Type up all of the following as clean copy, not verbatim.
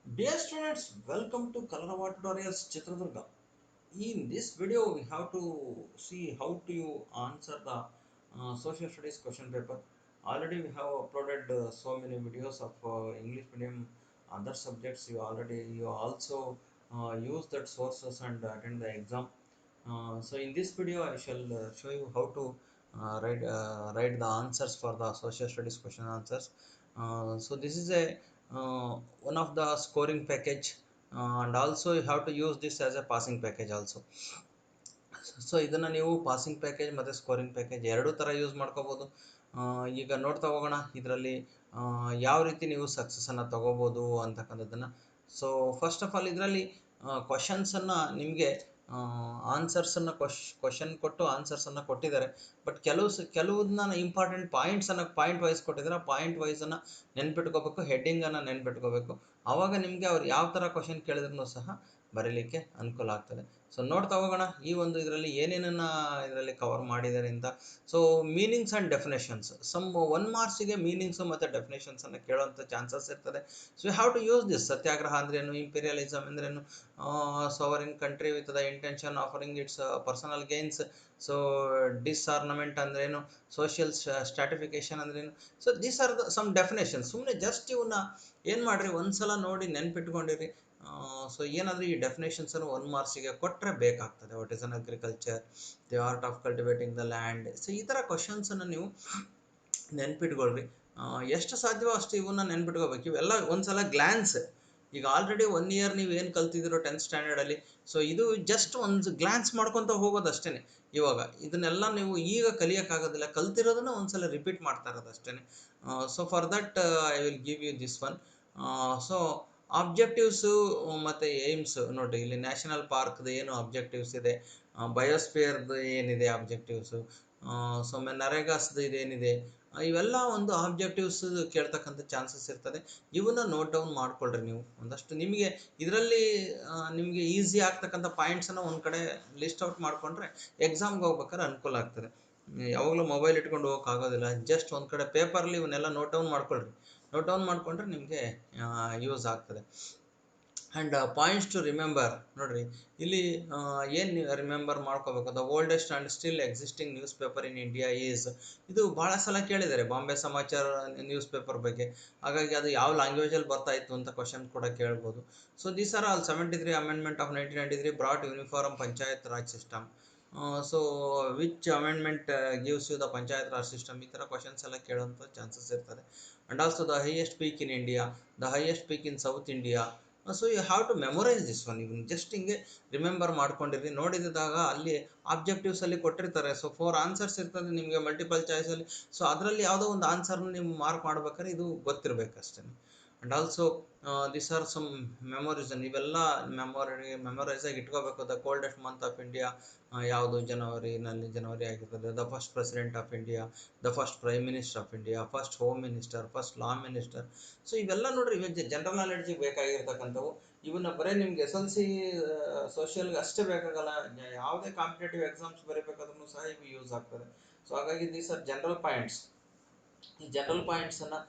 Dear students, welcome to Kalarava Tutorials Chitradurga. In this video, we have to see how to you answer the social studies question paper. Already we have uploaded so many videos of English medium, other subjects. You also use that sources and attend the exam. So in this video, I shall show you how to write the answers for the social studies question answers. So this is a one of the scoring package, and also you have to use this as a passing package also. So ಇದನ್ನು ನೀವು passing package ಮತ್ತು scoring package ಎರಡೂ ಥರ use ಮಾಡ್ಕೋಬೋದು. ಈಗ ನೋಡ್ತಾ ಹೋಗೋಣ ಇದರಲ್ಲಿ ಯಾವ ರೀತಿ ನೀವು ಸಕ್ಸಸ್ಸನ್ನು ತಗೋಬೋದು ಅಂತಕ್ಕಂಥದ್ದನ್ನು. ಸೊ ಫಸ್ಟ್ ಆಫ್ ಆಲ್ ಇದರಲ್ಲಿ ಕ್ವಶನ್ಸನ್ನು ನಿಮಗೆ ಆನ್ಸರ್ಸನ್ನು ಕ್ವಶನ್ ಕೊಟ್ಟು ಆನ್ಸರ್ಸನ್ನು ಕೊಟ್ಟಿದ್ದಾರೆ. ಬಟ್ ಕೆಲವನ್ನ ಇಂಪಾರ್ಟೆಂಟ್ ಪಾಯಿಂಟ್ ವೈಸ್ ಕೊಟ್ಟಿದ್ದಾರೆ. ಆ ಪಾಯಿಂಟ್ ವೈಸನ್ನು ನೆನ್ಪಿಟ್ಕೋಬೇಕು, ಹೆಡ್ಡಿಂಗನ್ನು ನೆನ್ಪಿಟ್ಕೋಬೇಕು. ಆವಾಗ ನಿಮಗೆ ಅವ್ರು ಯಾವ ಥರ ಕ್ವಶನ್ ಕೇಳಿದ್ರು ಸಹ ಬರೀಲಿಕ್ಕೆ ಅನುಕೂಲ ಆಗ್ತದೆ. ಸೊ ನೋಡ್ತಾ ಹೋಗೋಣ ಈ ಒಂದು ಇದರಲ್ಲಿ ಏನೇನನ್ನು ಇದರಲ್ಲಿ ಕವರ್ ಮಾಡಿದ್ದಾರೆ ಅಂತ. So meanings and definitions, some 1 ಮಾರ್ಕ್ಸಿಗೆ ಮೀನಿಂಗ್ಸು ಮತ್ತು ಡೆಫಿನೇಷನ್ಸನ್ನು ಕೇಳುವಂಥ ಚಾನ್ಸಸ್ ಇರ್ತದೆ. So you have to use this. Satyagraha ಅಂದ್ರೇನು, ಇಂಪೀರಿಯಲಿಸಮ್ ಅಂದ್ರೇನು, sovereign country with the intention offering its personal gains. So disarmament ಅಂದ್ರೇನು, ಸೋಷಿಯಲ್ ಸ್ಟ್ರಾಟಿಫಿಕೇಶನ್ ಅಂದ್ರೇನು. So these are the some definition. ಸುಮ್ಮನೆ ಜಸ್ಟ್ ಇವನ್ನ ಏನು ಮಾಡಿರಿ, ಒಂದ್ಸಲ ನೋಡಿ ನೆನ್ಪಿಟ್ಕೊಂಡಿರಿ. ಸೊ ಏನಾದರೂ ಈ ಡೆಫಿನೇಷನ್ಸನ್ನು 1 ಮಾರ್ಕ್ಸಿಗೆ ಕೊಟ್ಟರೆ ಬೇಕಾಗ್ತದೆ. What is an agriculture, the art of cultivating the land. So ಈ ಥರ ಕ್ವಶನ್ಸನ್ನು ನೀವು ನೆನ್ಪಿಟ್ಕೊಳ್ರಿ. ಎಷ್ಟು ಸಾಧ್ಯವೋ ಅಷ್ಟು ಇವನ್ನ ನೆನ್ಪಿಟ್ಕೋಬೇಕು. ಇವೆಲ್ಲ ಒಂದ್ಸಲ ಗ್ಲ್ಯಾನ್ಸ್, ಈಗ ಆಲ್ರೆಡಿ 1 ಇಯರ್ ನೀವು ಏನು ಕಲ್ತಿದ್ದೀರೋ 10th ಸ್ಟ್ಯಾಂಡರ್ಡಲ್ಲಿ, ಸೊ ಇದು ಜಸ್ಟ್ ಒಂದು ಗ್ಲ್ಯಾನ್ಸ್ ಮಾಡ್ಕೊತ ಹೋಗೋದು ಅಷ್ಟೇ. ಇವಾಗ ಇದನ್ನೆಲ್ಲ ನೀವು ಈಗ ಕಲಿಯೋಕ್ಕಾಗೋದಿಲ್ಲ, ಕಲ್ತಿರೋದನ್ನು ಒಂದ್ಸಲ ರಿಪೀಟ್ ಮಾಡ್ತಾ ಇರೋದು ಅಷ್ಟೇ. So for that I will give you this one. So objectives ಮತ್ತು ಏಮ್ಸ್ ನೋಡಿರಿ. ಇಲ್ಲಿ ನ್ಯಾಷನಲ್ ಪಾರ್ಕ್ದು ಏನು ಆಬ್ಜೆಕ್ಟಿವ್ಸ್ ಇದೆ, ಬಯೋಸ್ಫಿಯರ್ದು ಏನಿದೆ ಆಬ್ಜೆಕ್ಟಿವ್ಸು, ಸೊ ನರೇಗಾಸ್ದು ಇದೇನಿದೆ, ಇವೆಲ್ಲ ಒಂದು ಆಬ್ಜೆಕ್ಟಿವ್ಸ್ ಕೇಳ್ತಕ್ಕಂಥ ಚಾನ್ಸಸ್ ಇರ್ತದೆ. ಇವನ್ನ ನೋಟ್ ಡೌನ್ ಮಾಡ್ಕೊಳ್ರಿ ನೀವು ಒಂದಷ್ಟು. ನಿಮಗೆ ಇದರಲ್ಲಿ ನಿಮಗೆ ಈಸಿ ಆಗ್ತಕ್ಕಂಥ ಪಾಯಿಂಟ್ಸನ್ನು ಒಂದು ಕಡೆ ಲಿಸ್ಟ್ ಔಟ್ ಮಾಡಿಕೊಂಡ್ರೆ ಎಕ್ಸಾಮ್ಗೆ ಹೋಗ್ಬೇಕಾದ್ರೆ ಅನುಕೂಲ ಆಗ್ತದೆ. ಯಾವಾಗಲೂ ಮೊಬೈಲ್ ಇಟ್ಕೊಂಡು ಹೋಗೋಕ್ಕಾಗೋದಿಲ್ಲ. ಜಸ್ಟ್ ಒಂದು ಕಡೆ ಪೇಪರ್ಲಿ ಇವನ್ನೆಲ್ಲ ನೋಟ್ ಡೌನ್ ಮಾಡ್ಕೊಳ್ರಿ. ನೋಟ್ ಡೌನ್ ಮಾಡಿಕೊಂಡ್ರೆ ನಿಮಗೆ ಯೂಸ್ ಆಗ್ತದೆ. ಆ್ಯಂಡ್ ಪಾಯಿಂಟ್ಸ್ ಟು ರಿಮೆಂಬರ್ ನೋಡಿರಿ. ಇಲ್ಲಿ ಏನು ರಿಮೆಂಬರ್ ಮಾಡ್ಕೋಬೇಕು, the oldest and still existing news paper in India is. ಇದು ಭಾಳ ಸಲ ಕೇಳಿದ್ದಾರೆ ಬಾಂಬೆ ಸಮಾಚಾರ ನ್ಯೂಸ್ ಪೇಪರ್ ಬಗ್ಗೆ. ಹಾಗಾಗಿ ಅದು ಯಾವ ಲ್ಯಾಂಗ್ವೇಜಲ್ಲಿ ಬರ್ತಾ ಇತ್ತು ಅಂತ ಕ್ವಶನ್ ಕೂಡ ಕೇಳ್ಬೋದು. So these are all 73 amendment of 1993 brought uniform panchayat raj system. So which amendment gives you the panchayat raj system. ಈ ಥರ ಕ್ವಶನ್ಸ್ ಎಲ್ಲ ಕೇಳೋಂಥ ಚಾನ್ಸಸ್ ಇರ್ತದೆ. And also the highest peak in India, the highest peak in South India. So you have to memorise this one. Even just ಹಿಂಗೆ remember ಮಾಡ್ಕೊಂಡಿರಿ. ನೋಡಿದಾಗ ಅಲ್ಲಿ ಆಬ್ಜೆಕ್ಟಿವ್ಸಲ್ಲಿ ಕೊಟ್ಟಿರ್ತಾರೆ. ಸೊ 4 ಆನ್ಸರ್ಸ್ ಇರ್ತದೆ ನಿಮಗೆ ಮಲ್ಟಿಪಲ್ ಚಾಯ್ಸಲ್ಲಿ. ಸೊ ಅದರಲ್ಲಿ ಯಾವುದೋ ಒಂದು ಆನ್ಸರ್ನ ನೀವು ಮಾರ್ಕ್ ಮಾಡ್ಬೇಕಾದ್ರೆ ಇದು ಗೊತ್ತಿರಬೇಕಷ್ಟೇ. And also this are some ಮೆಮೊರೀಸನ್. ಇವೆಲ್ಲ ಮೆಮೊರೈಸಾಗಿ ಇಟ್ಕೋಬೇಕು. The coldest month of India ಯಾವುದು, ಜನವರಿ ಆಗಿರ್ತದೆ. The first president of India, the first prime minister of India, first home minister, first law minister. So ಇವೆಲ್ಲ ನೋಡ್ರಿ, ಇವೆ ಜನರಲ್ ನಾಲೆಡ್ಜಿಗೆ ಬೇಕಾಗಿರ್ತಕ್ಕಂಥವು. ಇವನ್ನ ಬರೀ ನಿಮ್ಗೆ SSLC ಸೋಷಿಯಲ್ಗೆ ಅಷ್ಟೇ ಬೇಕಾಗಲ್ಲ, ಯಾವುದೇ ಕಾಂಪಿಟೇಟಿವ್ ಎಕ್ಸಾಮ್ಸ್ ಬರೀಬೇಕಾದ್ರೂ ಸಹ ಇವು ಯೂಸ್ ಆಗ್ತದೆ. ಸೊ ಹಾಗಾಗಿ ದೀಸ್ ಆರ್ ಜನರಲ್ ಪಾಯಿಂಟ್ಸ್. ಈ ಜನರಲ್ ಪಾಯಿಂಟ್ಸನ್ನು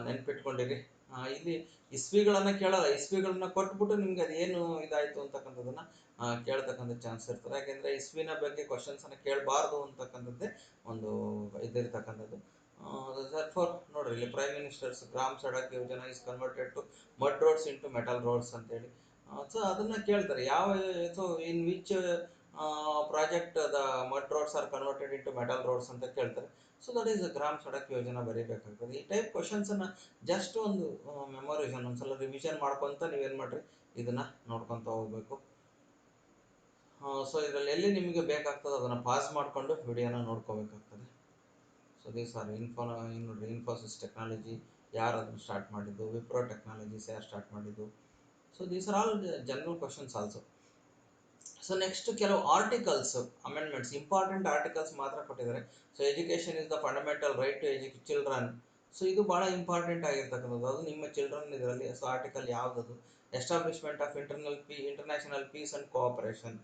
ನೆನ್ಪಿಟ್ಕೊಂಡಿರಿ. ಇಲ್ಲಿ ಇಸ್ವಿಗಳನ್ನು ಕೇಳಲ್ಲ, ಇಸ್ವಿಗಳನ್ನ ಕೊಟ್ಬಿಟ್ಟು ನಿಮ್ಗೆ ಅದೇನು ಇದಾಯಿತು ಅಂತಕ್ಕಂಥದ್ದನ್ನು ಕೇಳ್ತಕ್ಕಂಥ ಚಾನ್ಸ್ ಇರ್ತದೆ. ಯಾಕೆಂದರೆ ಇಸ್ವಿನ ಬಗ್ಗೆ ಕ್ವಶನ್ಸನ್ನು ಕೇಳಬಾರ್ದು ಅಂತಕ್ಕಂಥದ್ದೇ ಒಂದು ಇದಿರ್ತಕ್ಕಂಥದ್ದು. ಫಾರ್ ನೋಡ್ರಿ, ಇಲ್ಲಿ prime ministers Gram Sadak Yojana is converted to mud roads into metal roads ಅಂತೇಳಿ. ಸೊ ಅದನ್ನು ಕೇಳ್ತಾರೆ. So in which project the mud roads are converted into metal roads ಅಂತ ಕೇಳ್ತಾರೆ. So that is Gram Sadak Yojana ಬರೀಬೇಕಾಗ್ತದೆ. ಈ ಟೈಪ್ ಕ್ವಶನ್ಸನ್ನು ಜಸ್ಟ್ ಒಂದು ಮೆಮೊರೇಷನ್ ಒಂದ್ಸಲ ರಿವಿಷನ್ ಮಾಡ್ಕೊತ ನೀವೇನು ಮಾಡಿರಿ, ಇದನ್ನು ನೋಡ್ಕೊತ ಹೋಗ್ಬೇಕು. ಸೊ ಇದರಲ್ಲಿ ಎಲ್ಲಿ ನಿಮಗೆ ಬೇಕಾಗ್ತದೆ ಅದನ್ನು ಪಾಸ್ ಮಾಡಿಕೊಂಡು ವಿಡಿಯೋನ ನೋಡ್ಕೋಬೇಕಾಗ್ತದೆ. ಸೊ ದೀಸ್ ಆರ್ ನೋಡ್ರಿ, ಇನ್ಫೋಸಿಸ್ ಟೆಕ್ನಾಲಜಿ ಯಾರು ಅದನ್ನು ಸ್ಟಾರ್ಟ್ ಮಾಡಿದ್ದು, ವಿಪ್ರೋ ಟೆಕ್ನಾಲಜೀಸ್ ಯಾರು ಸ್ಟಾರ್ಟ್ ಮಾಡಿದ್ದು. So these are all general questions also. So next ಕೆಲವು ಆರ್ಟಿಕಲ್ಸ್ ಅಮೆಂಡ್ಮೆಂಟ್ಸ್, ಇಂಪಾರ್ಟೆಂಟ್ ಆರ್ಟಿಕಲ್ಸ್ ಮಾತ್ರ ಕೊಟ್ಟಿದ್ದಾರೆ. So education is the fundamental right to children. So ಇದು ಭಾಳ ಇಂಪಾರ್ಟೆಂಟ್ ಆಗಿರ್ತಕ್ಕಂಥದ್ದು, ಅದು ನಿಮ್ಮ ಚಿಲ್ಡ್ರನ್ ಇದರಲ್ಲಿ. ಸೊ ಆರ್ಟಿಕಲ್ ಯಾವುದದು? Establishment of international peace and cooperation.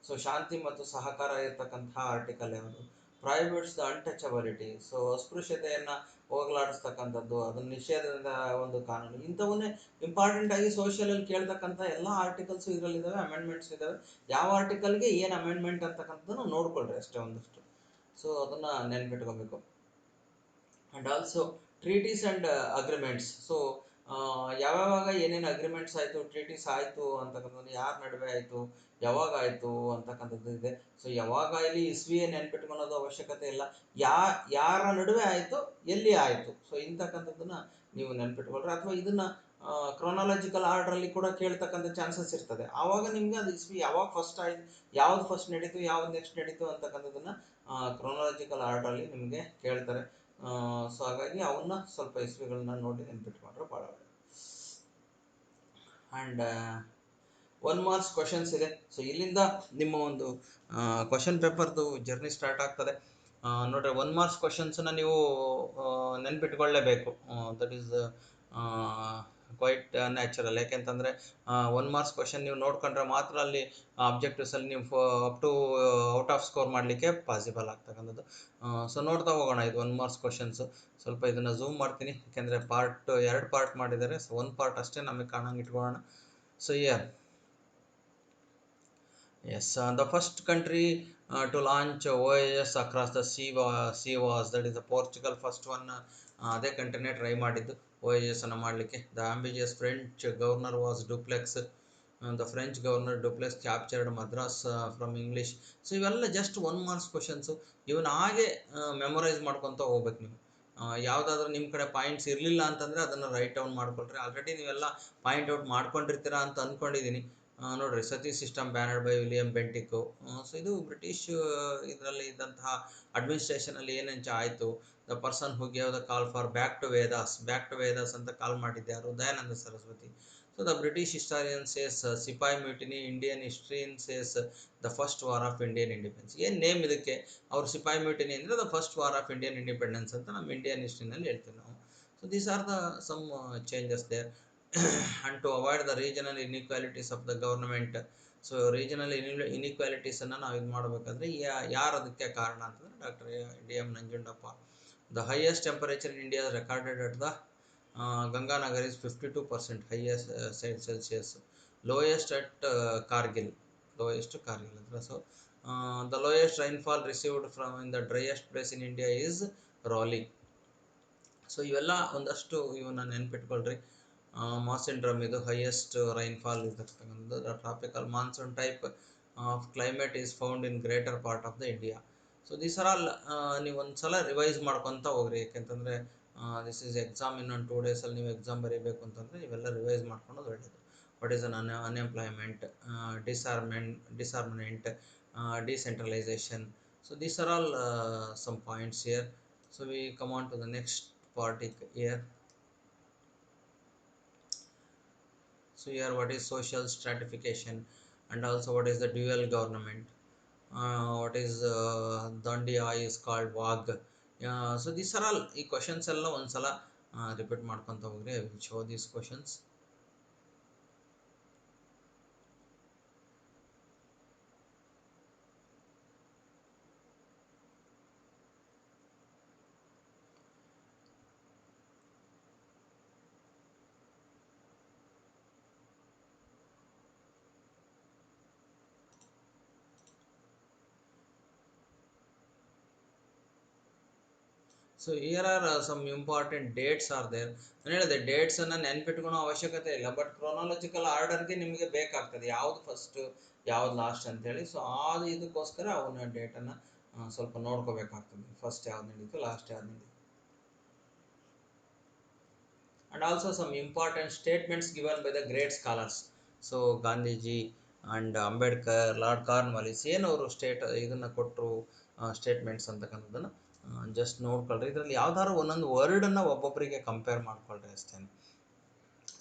So ಶಾಂತಿ ಮತ್ತು ಸಹಕಾರ ಇರತಕ್ಕಂತಹ ಆರ್ಟಿಕಲ್ ಯಾವುದು? Privates the untouchability. ಸೊ ಅಸ್ಪೃಶ್ಯತೆಯನ್ನು ಹೋಗಲಾಡಿಸ್ತಕ್ಕಂಥದ್ದು, ಅದನ್ನ ನಿಷೇಧದ ಒಂದು ಕಾನೂನು, ಇಂಥವನ್ನೇ ಇಂಪಾರ್ಟೆಂಟ್ ಆಗಿ ಸೋಷಿಯಲಲ್ಲಿ ಕೇಳ್ತಕ್ಕಂಥ ಎಲ್ಲ ಆರ್ಟಿಕಲ್ಸು ಇದರಲ್ಲಿದ್ದಾವೆ, ಅಮೆಂಡ್ಮೆಂಟ್ಸ್ ಇದ್ದಾವೆ. ಯಾವ ಆರ್ಟಿಕಲ್ಗೆ ಏನು ಅಮೆಂಡ್ಮೆಂಟ್ ಅಂತಕ್ಕಂಥದ್ದನ್ನು ನೋಡ್ಕೊಳ್ರಿ ಅಷ್ಟೇ ಒಂದಷ್ಟು. ಸೊ ಅದನ್ನು ನೆನ್ಪಿಟ್ಕೋಬೇಕು. And also treaties and agreements. So ಯಾವಾಗ ಏನೇನು ಅಗ್ರಿಮೆಂಟ್ಸ್ ಆಯಿತು, ಟ್ರೀಟೀಸ್ ಆಯಿತು ಅಂತಕ್ಕಂಥದ್ದು, ಯಾರ ನಡುವೆ ಆಯಿತು, ಯಾವಾಗ ಆಯಿತು ಅಂತಕ್ಕಂಥದ್ದು ಇದೆ. ಸೊ ಯಾವಾಗ ಇಲ್ಲಿ ಇಸ್ವಿಯೇ ನೆನ್ಪಿಟ್ಕೊಳೋದು ಅವಶ್ಯಕತೆ ಇಲ್ಲ, ಯಾರ ನಡುವೆ ಆಯಿತು, ಎಲ್ಲಿ ಆಯಿತು, ಸೊ ಇಂತಕ್ಕಂಥದ್ದನ್ನು ನೀವು ನೆನ್ಪಿಟ್ಕೊಳ್ರಿ. ಅಥವಾ ಇದನ್ನು ಕ್ರೊನಾಲಜಿಕಲ್ ಆರ್ಡ್ರಲ್ಲಿ ಕೂಡ ಕೇಳ್ತಕ್ಕಂಥ ಚಾನ್ಸಸ್ ಇರ್ತದೆ. ಆವಾಗ ನಿಮ್ಗೆ ಅದು ಇಸ್ವಿ ಯಾವಾಗ ಫಸ್ಟ್ ಆಯಿತು, ಯಾವ್ದು ಫಸ್ಟ್ ನಡೀತು, ಯಾವ್ದು ನೆಕ್ಸ್ಟ್ ನಡೀತು ಅಂತಕ್ಕಂಥದ್ದನ್ನು ಕ್ರೊನಾಲಜಿಕಲ್ ಆರ್ಡ್ರಲ್ಲಿ ನಿಮಗೆ ಕೇಳ್ತಾರೆ. ಸೊ ಹಾಗಾಗಿ ಅವನ್ನ ಸ್ವಲ್ಪ ಇಸ್ವಿಗಳನ್ನ ನೋಡಿ ನೆನ್ಪಿಟ್ಕೊಂಡ್ರೆ ಭಾಳ ಒಳ್ಳೆಯದು. ಆ್ಯಂಡ್ 1 ಮಾರ್ಕ್ಸ್ ಕ್ವಶನ್ಸ್ ಇದೆ. ಸೊ ಇಲ್ಲಿಂದ ನಿಮ್ಮ ಒಂದು ಕ್ವಶನ್ ಪೇಪರ್ದು ಜರ್ನಿ ಸ್ಟಾರ್ಟ್ ಆಗ್ತದೆ. ನೋಡ್ರಿ, 1 ಮಾರ್ಕ್ಸ್ ಕ್ವಶನ್ಸನ್ನ ನೀವು ನೆನ್ಪಿಟ್ಕೊಳ್ಳೇಬೇಕು. That is quite natural. ಯಾಕೆಂತಂದರೆ 1 ಮಾರ್ಕ್ಸ್ ಕ್ವಶನ್ ನೀವು ನೋಡ್ಕೊಂಡ್ರೆ ಮಾತ್ರ ಅಲ್ಲಿ ಅಬ್ಜೆಕ್ಟಿವ್ಸಲ್ಲಿ ನೀವು up to out of score ಮಾಡಲಿಕ್ಕೆ ಪಾಸಿಬಲ್ ಆಗ್ತಕ್ಕಂಥದ್ದು. ಸೊ ನೋಡ್ತಾ ಹೋಗೋಣ ಇದು 1 ಮಾರ್ಕ್ಸ್ ಕ್ವಶನ್ಸು. ಸ್ವಲ್ಪ ಇದನ್ನು ಝೂಮ್ ಮಾಡ್ತೀನಿ, ಯಾಕೆಂದರೆ 2 ಪಾರ್ಟ್ ಮಾಡಿದ್ದಾರೆ. ಸೊ 1 ಪಾರ್ಟ್ ಅಷ್ಟೇ ನಮಗೆ ಕಾಣಂಗೆ ಇಟ್ಕೊಳ್ಳೋಣ. So yes, the first country to launch OAS across the sea was, that is the Portugal. First one ಅದೇ ಕಂಟ್ರಿನೇ ಟ್ರೈ ಮಾಡಿದ್ದು OAS ಅನ್ನು ಮಾಡಲಿಕ್ಕೆ. The ambitious French governor was Dupleix. The French governor Dupleix captured Madras from English. So ಇವೆಲ್ಲ just 1 marks questions. ಇವನ್ನ ಹಾಗೆ memorise ಮಾಡ್ಕೊತ ಹೋಗ್ಬೇಕು ನೀವು. ಯಾವುದಾದ್ರೂ ನಿಮ್ಮ ಕಡೆ ಪಾಯಿಂಟ್ಸ್ ಇರಲಿಲ್ಲ ಅಂತಂದರೆ ಅದನ್ನು ರೈಟ್ ಡೌನ್ ಮಾಡ್ಕೊಳ್ರಿ. ಆಲ್ರೆಡಿ ನೀವೆಲ್ಲ ಪಾಯಿಂಟ್ ಔಟ್ ಮಾಡ್ಕೊಂಡಿರ್ತೀರಾ ಅಂತ ಅಂದ್ಕೊಂಡಿದ್ದೀನಿ. ನೋಡ್ರಿ, sati system banned by William Bentinck. So ಇದು ಬ್ರಿಟಿಷ್ ಇದರಲ್ಲಿ ಇದ್ದಂತಹ ಅಡ್ಮಿನಿಸ್ಟ್ರೇಷನಲ್ಲಿ ಏನೇನು ಆಯಿತು. The person who gave the call for back to Vedas ಅಂತ ಕಾಲ್ ಮಾಡಿದ್ದೆ ಯಾರು? Dayananda Saraswati. So the British historian says sepoy mutiny, Indian historian says the first war of Indian independence. ಏನು ನೇಮ್ ಇದಕ್ಕೆ? ಅವ್ರು ಸಿಪಾಯಿ ಮ್ಯೂಟಿನಿ ಅಂದರೆ the first war of Indian independence ಅಂತ ನಮ್ಮ Indian ಹಿಸ್ಟ್ರಿನಲ್ಲಿ ಹೇಳ್ತೀವಿ ನಾವು. So these are the some changes there. and to avoid the regional inequalities of the government. So regional ಇನ್ಇಕ್ವಾಲಿಟೀಸನ್ನು ನಾವು ಇದು ಮಾಡಬೇಕಾದ್ರೆ ಯಾರು ಅದಕ್ಕೆ ಕಾರಣ ಅಂತಂದರೆ doctor D M. Nanjundappa. The highest temperature in India recorded at the Ganganagar is 52% highest Celsius. Lowest at Kargil ಹತ್ರ. So the lowest rainfall received from in the driest place in India is rally. So ಇವೆಲ್ಲ ಒಂದಷ್ಟು ಇವನ್ನ ನೆನ್ಪಿಟ್ಕೊಳ್ರಿ. ಮಾನ್ಸೂನ್ ಡ್ರಮ್ ಇದು highest rainfall ಇರ್ತಕ್ಕಂಥದ್ದು. The tropical monsoon type of climate is found in greater part of the India. So these are all ನೀವು ಒಂದು ಸಲ revise ಮಾಡ್ಕೊತ ಹೋಗ್ರಿ. ಯಾಕೆಂತಂದರೆ ದಿಸ್ ಈಸ್ ಎಕ್ಸಾಮ್ ಇನ್ನೊಂದು 2 ಡೇಸಲ್ಲಿ ನೀವು ಎಕ್ಸಾಮ್ ಬರೀಬೇಕು ಅಂತಂದರೆ ಇವೆಲ್ಲ ರಿವೈಸ್ ಮಾಡ್ಕೊಳೋದು ಒಳ್ಳೆಯದು. What is unemployment, disarmament, decentralisation. So these are all some points here. So we come on to the next part here. So here, what is social stratification, and also what is the dual government, what is Dandiya is called Wag. So these are all ಈ questions ಎಲ್ಲ ಒಂದ್ಸಲ repeat ಮಾಡ್ಕೊತ ಹೋಗ್ರಿ. I will show these questions. So here are some important dates are there. ನಾನು ಹೇಳಿದೆ ಡೇಟ್ಸನ್ನು ನೆನ್ಪಿಟ್ಕೊಳೋ ಅವಶ್ಯಕತೆ ಇಲ್ಲ, but chronological ಆರ್ಡರ್ಗೆ ನಿಮಗೆ ಬೇಕಾಗ್ತದೆ ಯಾವುದು ಫಸ್ಟ್ ಯಾವ್ದು ಲಾಸ್ಟ್ ಅಂತೇಳಿ. ಸೊ ಇದಕ್ಕೋಸ್ಕರ ಅವನ ಡೇಟನ್ನು ಸ್ವಲ್ಪ ನೋಡ್ಕೋಬೇಕಾಗ್ತದೆ, ಫಸ್ಟ್ ಯಾವ್ದು ನಡೀತು, ಲಾಸ್ಟ್ ಯಾವ್ದು ನಡೀತು. and also some important statements given by the great scholars. So Gandhiji and Ambedkar, Lord Cornwallis ಏನವರು ಇದನ್ನು ಕೊಟ್ಟರು ಸ್ಟೇಟ್ಮೆಂಟ್ಸ್ ಅಂತಕ್ಕಂಥದ್ದನ್ನು ಜಸ್ಟ್ ನೋಡ್ಕೊಳ್ರಿ. ಇದರಲ್ಲಿ ಯಾವ್ದಾದ್ರು ಒಂದೊಂದು ವರ್ಡನ್ನು ಒಬ್ಬೊಬ್ಬರಿಗೆ ಕಂಪೇರ್ ಮಾಡ್ಕೊಳ್ರಿ ಅಷ್ಟೇ.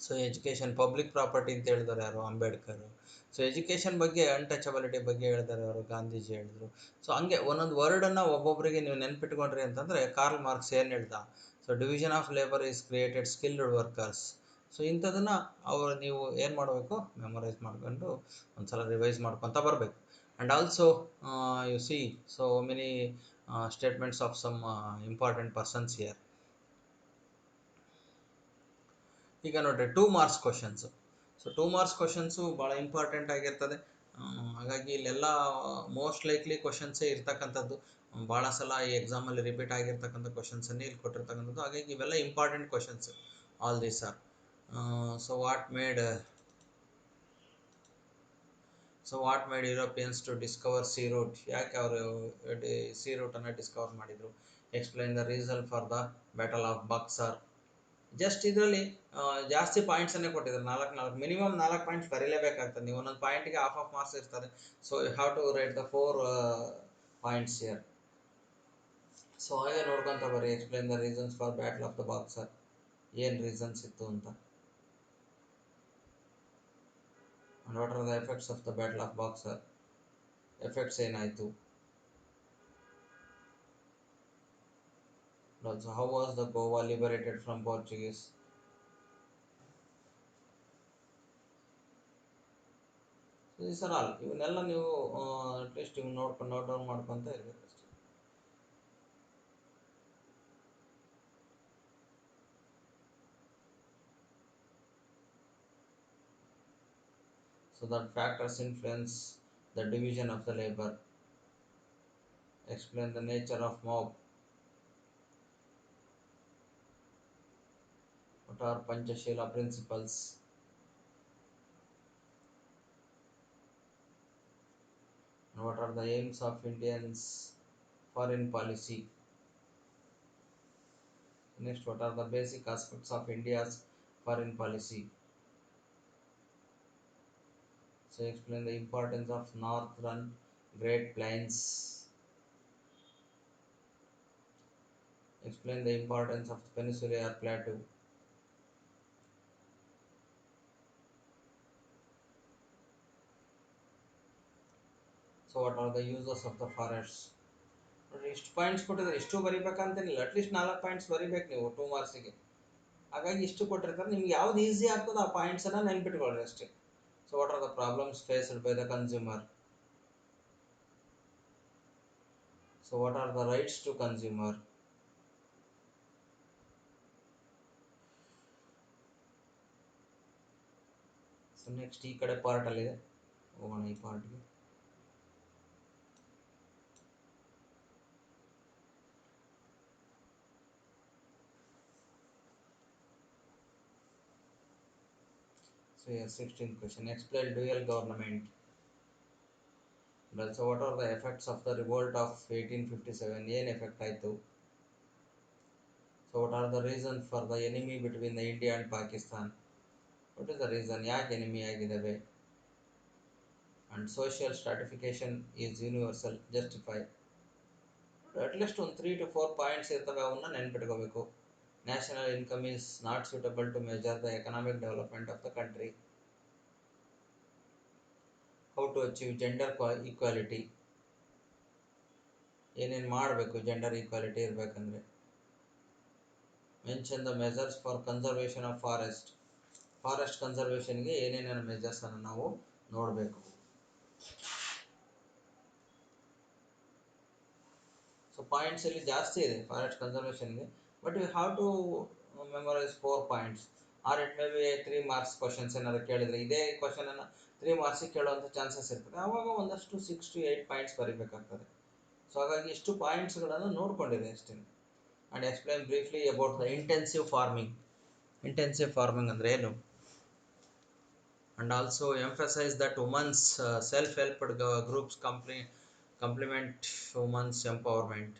ಸೊ ಎಜುಕೇಷನ್, ಪಬ್ಲಿಕ್ ಪ್ರಾಪರ್ಟಿ ಅಂತ ಹೇಳಿದಾರೆ ಯಾರು? ಅಂಬೇಡ್ಕರ್. ಸೊ ಎಜುಕೇಷನ್ ಬಗ್ಗೆ, ಅನ್ಟಚಬಿಲಿಟಿ ಬಗ್ಗೆ ಹೇಳಿದಾರೆ ಅವರು? ಗಾಂಧೀಜಿ ಹೇಳಿದ್ರು. ಸೊ ಹಂಗೆ ಒಂದೊಂದು ವರ್ಡನ್ನು ಒಬ್ಬೊಬ್ಬರಿಗೆ ನೀವು ನೆನ್ಪಿಟ್ಕೊಂಡ್ರಿ ಅಂತಂದರೆ ಕಾರ್ಲ್ ಮಾರ್ಕ್ಸ್ ಏನು ಹೇಳ್ದ? So division of labour is created skilled workers. So ಇಂಥದನ್ನು ನೀವು ಏನು ಮಾಡಬೇಕು? ಮೆಮೊರೈಸ್ ಮಾಡ್ಕೊಂಡು ಒಂದ್ಸಲ ರಿವೈಸ್ ಮಾಡ್ಕೊತ ಬರಬೇಕು. And also you see so many statements of some important persons here. ಈಗ ನೋಡ್ರಿ 2 marks questions. So 2 marks questions ಭಾಳ ಇಂಪಾರ್ಟೆಂಟ್ ಆಗಿರ್ತದೆ. ಹಾಗಾಗಿ ಇಲ್ಲೆಲ್ಲ ಮೋಸ್ಟ್ ಲೈಕ್ಲಿ ಕ್ವಶನ್ಸೇ ಇರ್ತಕ್ಕಂಥದ್ದು. ಭಾಳ ಸಲ ಈ ಎಕ್ಸಾಮಲ್ಲಿ ರಿಪೀಟ್ ಆಗಿರ್ತಕ್ಕಂಥ ಕ್ವಶನ್ಸನ್ನೇ ಇಲ್ಲಿ ಕೊಟ್ಟಿರ್ತಕ್ಕಂಥದ್ದು. ಹಾಗಾಗಿ ಇವೆಲ್ಲ important questions. All these are. So what made Europeans to discover sea route? ಯಾಕೆ ಅವರು ಸಿ ರೂಟನ್ನು ಡಿಸ್ಕವರ್ ಮಾಡಿದರು? Explain the reason for the battle of Buxar. Just ಇದರಲ್ಲಿ ಜಾಸ್ತಿ ಪಾಯಿಂಟ್ಸನ್ನೇ ಕೊಟ್ಟಿದ್ದಾರೆ. 4 ಮಿನಿಮಮ್ 4 ಪಾಯಿಂಟ್ಸ್ ಬರೀಲೇಬೇಕಾಗ್ತದೆ. ನೀವು ಒಂದೊಂದು ಪಾಯಿಂಟಿಗೆ ಹಾಫ್ ಮಾರ್ಕ್ಸ್ ಇರ್ತದೆ. So you have to write the 4 points here. So ಹಾಗೆ ನೋಡ್ಕೊಂತ ಬರೀ. Explain the reasons for battle of the Buxar. ಏನು ರೀಸನ್ಸ್ ಇತ್ತು ಅಂತ. And what are the effects of the battle of Buxar. Effects ಏನಾಯಿತು. Also, how was the Goa liberated from Portuguese? So these are all. ಇವನ್ನೆಲ್ಲ ನೀವು at least ಇವ್ನು note down ಮಾಡ್ಕೊತ ಇರಬೇಕು ಅಷ್ಟೇ. So that factors influence the division of the labor. Explain the nature of mob. What are Panchashila principles? And what are the aims of Indians' foreign policy? Next, what are the basic aspects of India's foreign policy? So explain the importance of northern Great Plains. Explain the importance of the Peninsular Plateau. So what are the uses of the forests? ಇಷ್ಟು points ಕೊಟ್ಟಿದ್ದಾರೆ. ಇಷ್ಟು ಬರಿಬೇಕಂತೇನಿಲ್ಲ. At least 4 points ಬರಿಬೇಕು ನೀವು 2 ಮಾರ್ಕ್ಸಿಗೆ. ಹಾಗಾಗಿ ಇಷ್ಟು ಕೊಟ್ಟಿರ್ತಾರೆ. ನಿಮ್ಗೆ ಯಾವ್ದು ಈಸಿ ಆಗ್ತದೋ ಆ ಪಾಯಿಂಟ್ಸನ್ನು ನೆನ್ಪಿಟ್ಕೊಳ್ಳಿ ಅಷ್ಟೇ. So what are the problems faced by the consumer. So what are the rights to consumer. So next ಈ ಕಡೆ ಪಾರ್ಟಲ್ಲಿದೆ, ಹೋಗೋಣ ಈ ಪಾರ್ಟ್ಗೆ. So here 16th question. Explain dual government. And also what are the effects of the revolt of 1857? ಏನು effect ಆಯಿತು? So what are the reasons for the enemy between the India and Pakistan? What is the reason? ಯಾಕೆ enemy ಆಗಿದ್ದಾವೆ? And social stratification is universal. Justify. At least ಒಂದು 3 to 4 points ಇರ್ತವೆ, ಅವನ್ನ ನೆನ್ಪಿಟ್ಕೋಬೇಕು. National income is not suitable to measure the economic development of the country. How to achieve gender equality. ಏನೇನು ಮಾಡಬೇಕು gender equality ಇರಬೇಕಂದ್ರೆ. Mention the measures for conservation of forest. Forest ಕನ್ಸರ್ವೇಷನ್ಗೆ ಏನೇನೇನು ಮೆಜರ್ಸನ್ನು ನಾವು ನೋಡಬೇಕು. ಸೊ ಪಾಯಿಂಟ್ಸ್ ಇಲ್ಲಿ ಜಾಸ್ತಿ ಇದೆ ಫಾರೆಸ್ಟ್ ಕನ್ಸರ್ವೇಷನ್ಗೆ, but you have to memorise 4 points. Or it may be 3 marks questions ಏನಾದ್ರು ಕೇಳಿದರೆ ಇದೇ ಕ್ವಶನನ್ನು 3 ಮಾರ್ಕ್ಸಿಗೆ ಕೇಳುವಂಥ ಚಾನ್ಸಸ್ ಇರ್ತದೆ. ಆವಾಗ ಒಂದಷ್ಟು 6 to 8 ಪಾಯಿಂಟ್ಸ್ ಬರೀಬೇಕಾಗ್ತದೆ. ಸೊ ಹಾಗಾಗಿ ಇಷ್ಟು ಪಾಯಿಂಟ್ಸ್ಗಳನ್ನು ನೋಡ್ಕೊಂಡಿದೆ ಅಷ್ಟೇ. And explain briefly about the intensive farming. Intensive farming ಅಂದರೆ ಏನು? And also emphasise that women's self helped groups compliment women's empowerment.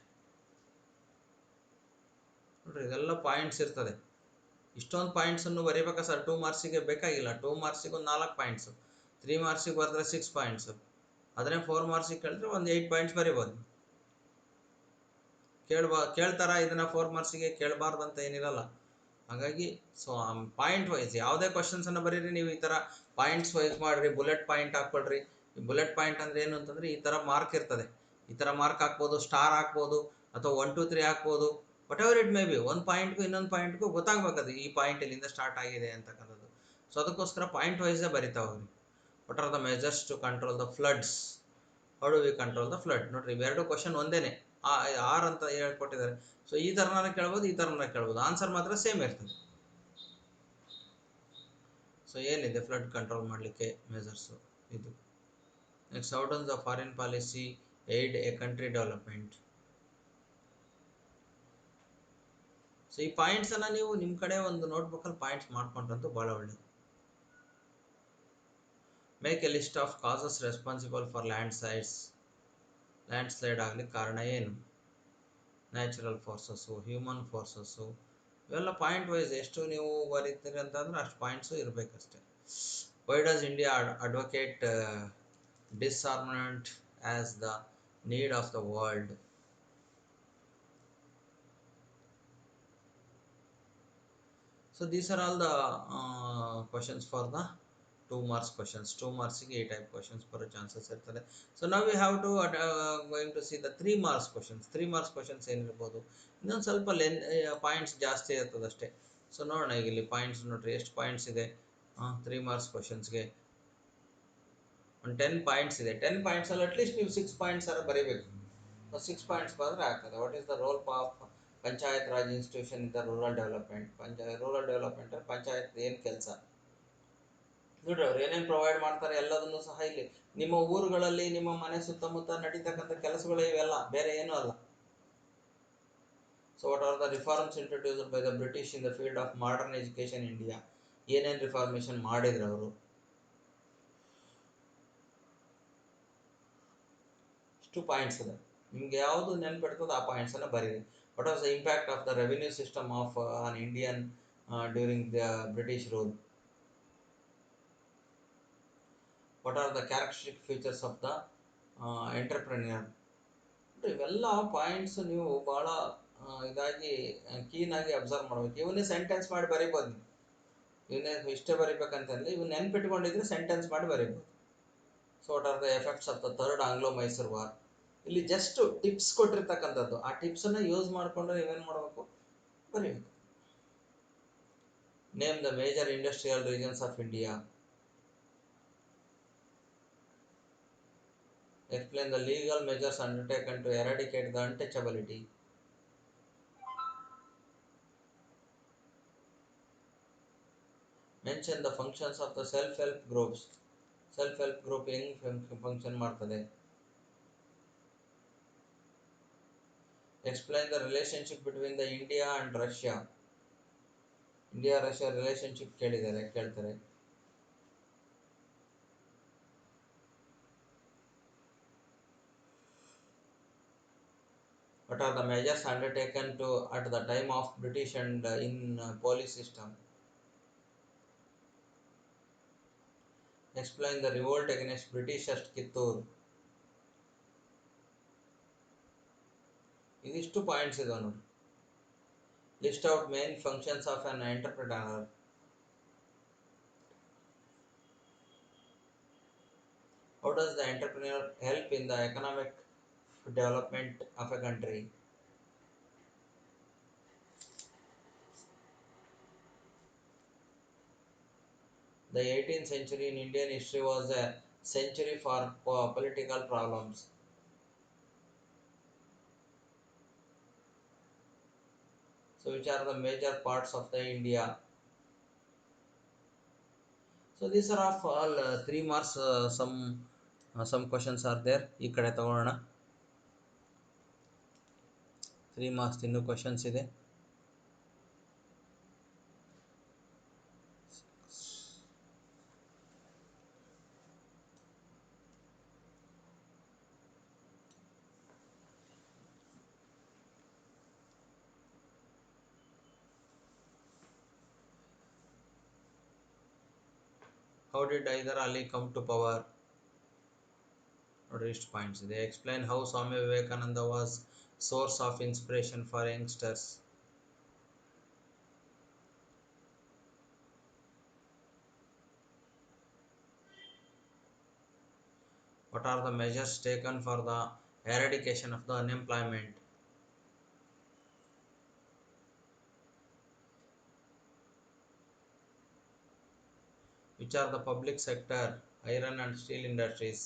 ನೋಡ್ರಿ ಇದೆಲ್ಲ ಪಾಯಿಂಟ್ಸ್ ಇರ್ತದೆ. ಇಷ್ಟೊಂದು ಪಾಯಿಂಟ್ಸನ್ನು ಬರೀಬೇಕಾ ಸರ್? 2 ಮಾರ್ಕ್ಸಿಗೆ ಬೇಕಾಗಿಲ್ಲ. 2 ಮಾರ್ಕ್ಸಿಗೆ ಒಂದು 4 ಪಾಯಿಂಟ್ಸು, 3 ಮಾರ್ಕ್ಸಿಗೆ ಬರೆದ್ರೆ 6 ಪಾಯಿಂಟ್ಸು, ಅದನ್ನೇ 4 ಮಾರ್ಕ್ಸಿಗೆ ಕೇಳಿದ್ರೆ ಒಂದು 8 ಪಾಯಿಂಟ್ಸ್ ಬರೀಬೋದು. ಕೇಳ್ತಾರ ಇದನ್ನು 4 ಮಾರ್ಕ್ಸಿಗೆ? ಕೇಳಬಾರ್ದಂತ ಏನಿರಲ್ಲ. ಹಾಗಾಗಿ ಸೊ ಪಾಯಿಂಟ್ ವೈಸ್ ಯಾವುದೇ ಕ್ವಶನ್ಸನ್ನು ಬರೀರಿ ನೀವು ಈ ಥರ ಪಾಯಿಂಟ್ಸ್ ವೈಸ್ ಮಾಡಿರಿ. ಬುಲೆಟ್ ಪಾಯಿಂಟ್ ಹಾಕ್ಕೊಳ್ರಿ. ಈ ಬುಲೆಟ್ ಪಾಯಿಂಟ್ ಅಂದರೆ ಏನು ಅಂತಂದರೆ ಈ ಥರ ಮಾರ್ಕ್ ಇರ್ತದೆ. ಈ ಥರ ಮಾರ್ಕ್ ಹಾಕ್ಬೋದು, ಸ್ಟಾರ್ ಹಾಕ್ಬೋದು, ಅಥವಾ 1 2 3 ಹಾಕ್ಬೋದು. What ever it may B. ಒಂದು ಪಾಯಿಂಟ್ಗೂ ಇನ್ನೊಂದು ಪಾಯಿಂಟ್ಗೂ ಗೊತ್ತಾಗಬೇಕದು ಈ ಪಾಯಿಂಟ್ ಇಲ್ಲಿಂದ ಸ್ಟಾರ್ಟ್ ಆಗಿದೆ ಅಂತಕ್ಕಂಥದ್ದು. ಸೊ ಅದಕ್ಕೋಸ್ಕರ ಪಾಯಿಂಟ್ ವೈಸೇ ಬರಿತಾ ಹೋಗ್ರಿ. What are the measures to control the floods. How do we control the flood? ನೋಡ್ರಿ ಇವೆರಡು ಕ್ವಶನ್ ಒಂದೇ. ಆರ್ ಅಂತ ಹೇಳ್ಕೊಟ್ಟಿದ್ದಾರೆ. ಸೊ ಈ ಥರನಾರ ಕೇಳ್ಬೋದು, ಈ ಥರನಾರ ಕೇಳ್ಬೋದು, ಆನ್ಸರ್ ಮಾತ್ರ ಸೇಮ್ ಇರ್ತದೆ. ಸೊ ಏನಿದೆ ಫ್ಲಡ್ ಕಂಟ್ರೋಲ್ ಮಾಡಲಿಕ್ಕೆ ಮೆಜರ್ಸು ಇದು. Next, how does the foreign policy aid A country development. So ಈ ಪಾಯಿಂಟ್ಸನ್ನು ನೀವು ನಿಮ್ಮ ಕಡೆ ಒಂದು ನೋಟ್ಬುಕ್ಕಲ್ಲಿ ಪಾಯಿಂಟ್ಸ್ ಮಾಡ್ಕೊಂಡ್ರಂತೂ ಭಾಳ ಒಳ್ಳೆಯದು. Make a list of causes responsible for landslide ಆಗಲಿಕ್ಕೆ ಕಾರಣ ಏನು. ನ್ಯಾಚುರಲ್ ಫೋರ್ಸಸ್ಸು, ಹ್ಯೂಮನ್ ಫೋರ್ಸಸ್ಸು, ಇವೆಲ್ಲ ಪಾಯಿಂಟ್ ವೈಸ್ ಎಷ್ಟು ನೀವು ಬರೀತೀರಿ ಅಂತಂದ್ರೆ ಅಷ್ಟು ಪಾಯಿಂಟ್ಸು ಇರಬೇಕಷ್ಟೆ. Why does India advocate disarmament as the need of the world. So these are all the questions for the 2 marks questions. 2 marks ಗೆ 8 type questions ಬರೋ chances ಇರ್ತದೆ. ಸೊ ನಾವು we have to going to see the 3 marks questions. 3 marks questions ಏನಿರ್ಬೋದು, ಇನ್ನೊಂದು ಸ್ವಲ್ಪ points ಜಾಸ್ತಿ ಇರ್ತದೆ ಅಷ್ಟೇ. ಸೊ ನೋಡೋಣ, ಈಗ ಇಲ್ಲಿ ಪಾಯಿಂಟ್ಸ್ ನೋಡ್ರಿ ಎಷ್ಟು ಪಾಯಿಂಟ್ಸ್ ಇದೆ. 3 marks questions-ಗೆ ಒಂದು 10 ಪಾಯಿಂಟ್ಸ್ ಇದೆ. 10 ಪಾಯಿಂಟ್ಸಲ್ಲಿ ಅಟ್ಲೀಸ್ಟ್ ನೀವು 6 ಪಾಯಿಂಟ್ಸ್ ಅರ ಬರೀಬೇಕು. 6 ಪಾಯಿಂಟ್ಸ್ ಬಂದರೆ ಆಗ್ತದೆ. What is the role of panchayat Raj institution in the rural development. Rural development panchayat ಏನು ಕೆಲಸ ನೋಡ್ರಿ, ಅವ್ರು ಏನೇನು ಪ್ರೊವೈಡ್ ಮಾಡ್ತಾರೆ ಎಲ್ಲದನ್ನು ಸಹ ಇಲ್ಲಿ ನಿಮ್ಮ ಊರುಗಳಲ್ಲಿ ನಿಮ್ಮ ಮನೆ ಸುತ್ತಮುತ್ತ ನಡೀತಕ್ಕಂಥ ಕೆಲಸಗಳು ಇವೆಲ್ಲ, ಬೇರೆ ಏನೂ ಅಲ್ಲ. So what are the reforms introduced by the British in the field of modern education India. ಏನೇನು ರಿಫಾರ್ಮೇಷನ್ ಮಾಡಿದ್ರು ಅವರು. ಇಷ್ಟು ಪಾಯಿಂಟ್ಸ್ ಇದೆ. ನಿಮ್ಗೆ ಯಾವುದು ನೆನಪಿಡ್ತದೆ ಆ ಪಾಯಿಂಟ್ಸನ್ನು ಬರೀರಿ. What was the impact of the revenue system of on Indian during the British rule. What are the characteristic features of the entrepreneur. ಇವೆಲ್ಲ ಪಾಯಿಂಟ್ಸ್ ನೀವು ಭಾಳ ಇದಾಗಿ ಕೀನಾಗಿ ಅಬ್ಸರ್ವ್ ಮಾಡಬೇಕು. ಇವನ್ನೇ ಸೆಂಟೆನ್ಸ್ ಮಾಡಿ ಬರೀಬೋದು ನೀವು. ಇವನ್ನೇ ಇಷ್ಟೇ ಬರೀಬೇಕಂತಂದ್ರೆ ಇವು ನೆನ್ಪಿಟ್ಕೊಂಡಿದ್ರೆ ಸೆಂಟೆನ್ಸ್ ಮಾಡಿ ಬರೀಬೋದು. So what are the effects of the third Anglo Mysore war. ಇಲ್ಲಿ ಜಸ್ಟ್ ಟಿಪ್ಸ್ ಕೊಟ್ಟಿರ್ತಕ್ಕಂಥದ್ದು, ಆ ಟಿಪ್ಸನ್ನು ಯೂಸ್ ಮಾಡಿಕೊಂಡು ನೀವೇನು ಮಾಡಬೇಕು, ಬರೀಬೇಕು. Name the major industrial regions of India. Explain the legal measures undertaken to eradicate the untouchability. Mention the functions of the self-help groups. Self-help group ಹೆಂಗೆ function ಮಾಡ್ತದೆ. Explain the relationship between the India and Russia. India Russia relationship ಕೇಳ್ತಾರೆ. What are the measures undertaken to at the time of British and in police system. Explain the revolt against British at Kittur. ಇದಿಷ್ಟು points ಇದೆ ನೋಡಿ. List out main functions of an entrepreneur. How does the entrepreneur help in the economic development of a country? The 18th century in Indian history was a century for political problems. So which are the major parts of the India? So these are of all 3 marks. Some questions are there. ಈ ಕಡೆ ತಗೊಳ್ಳೋಣ. 3 marks ಇನ್ನೂ questions ಇದೆ. How did Hyder Ali come to power? ನೋಡ್ರಿ ಇಷ್ಟು points ಇದೆ. Explain how Swami Vivekananda was source of inspiration for youngsters. What are the measures taken for the eradication of the unemployment? Which are the public sector iron and steel industries?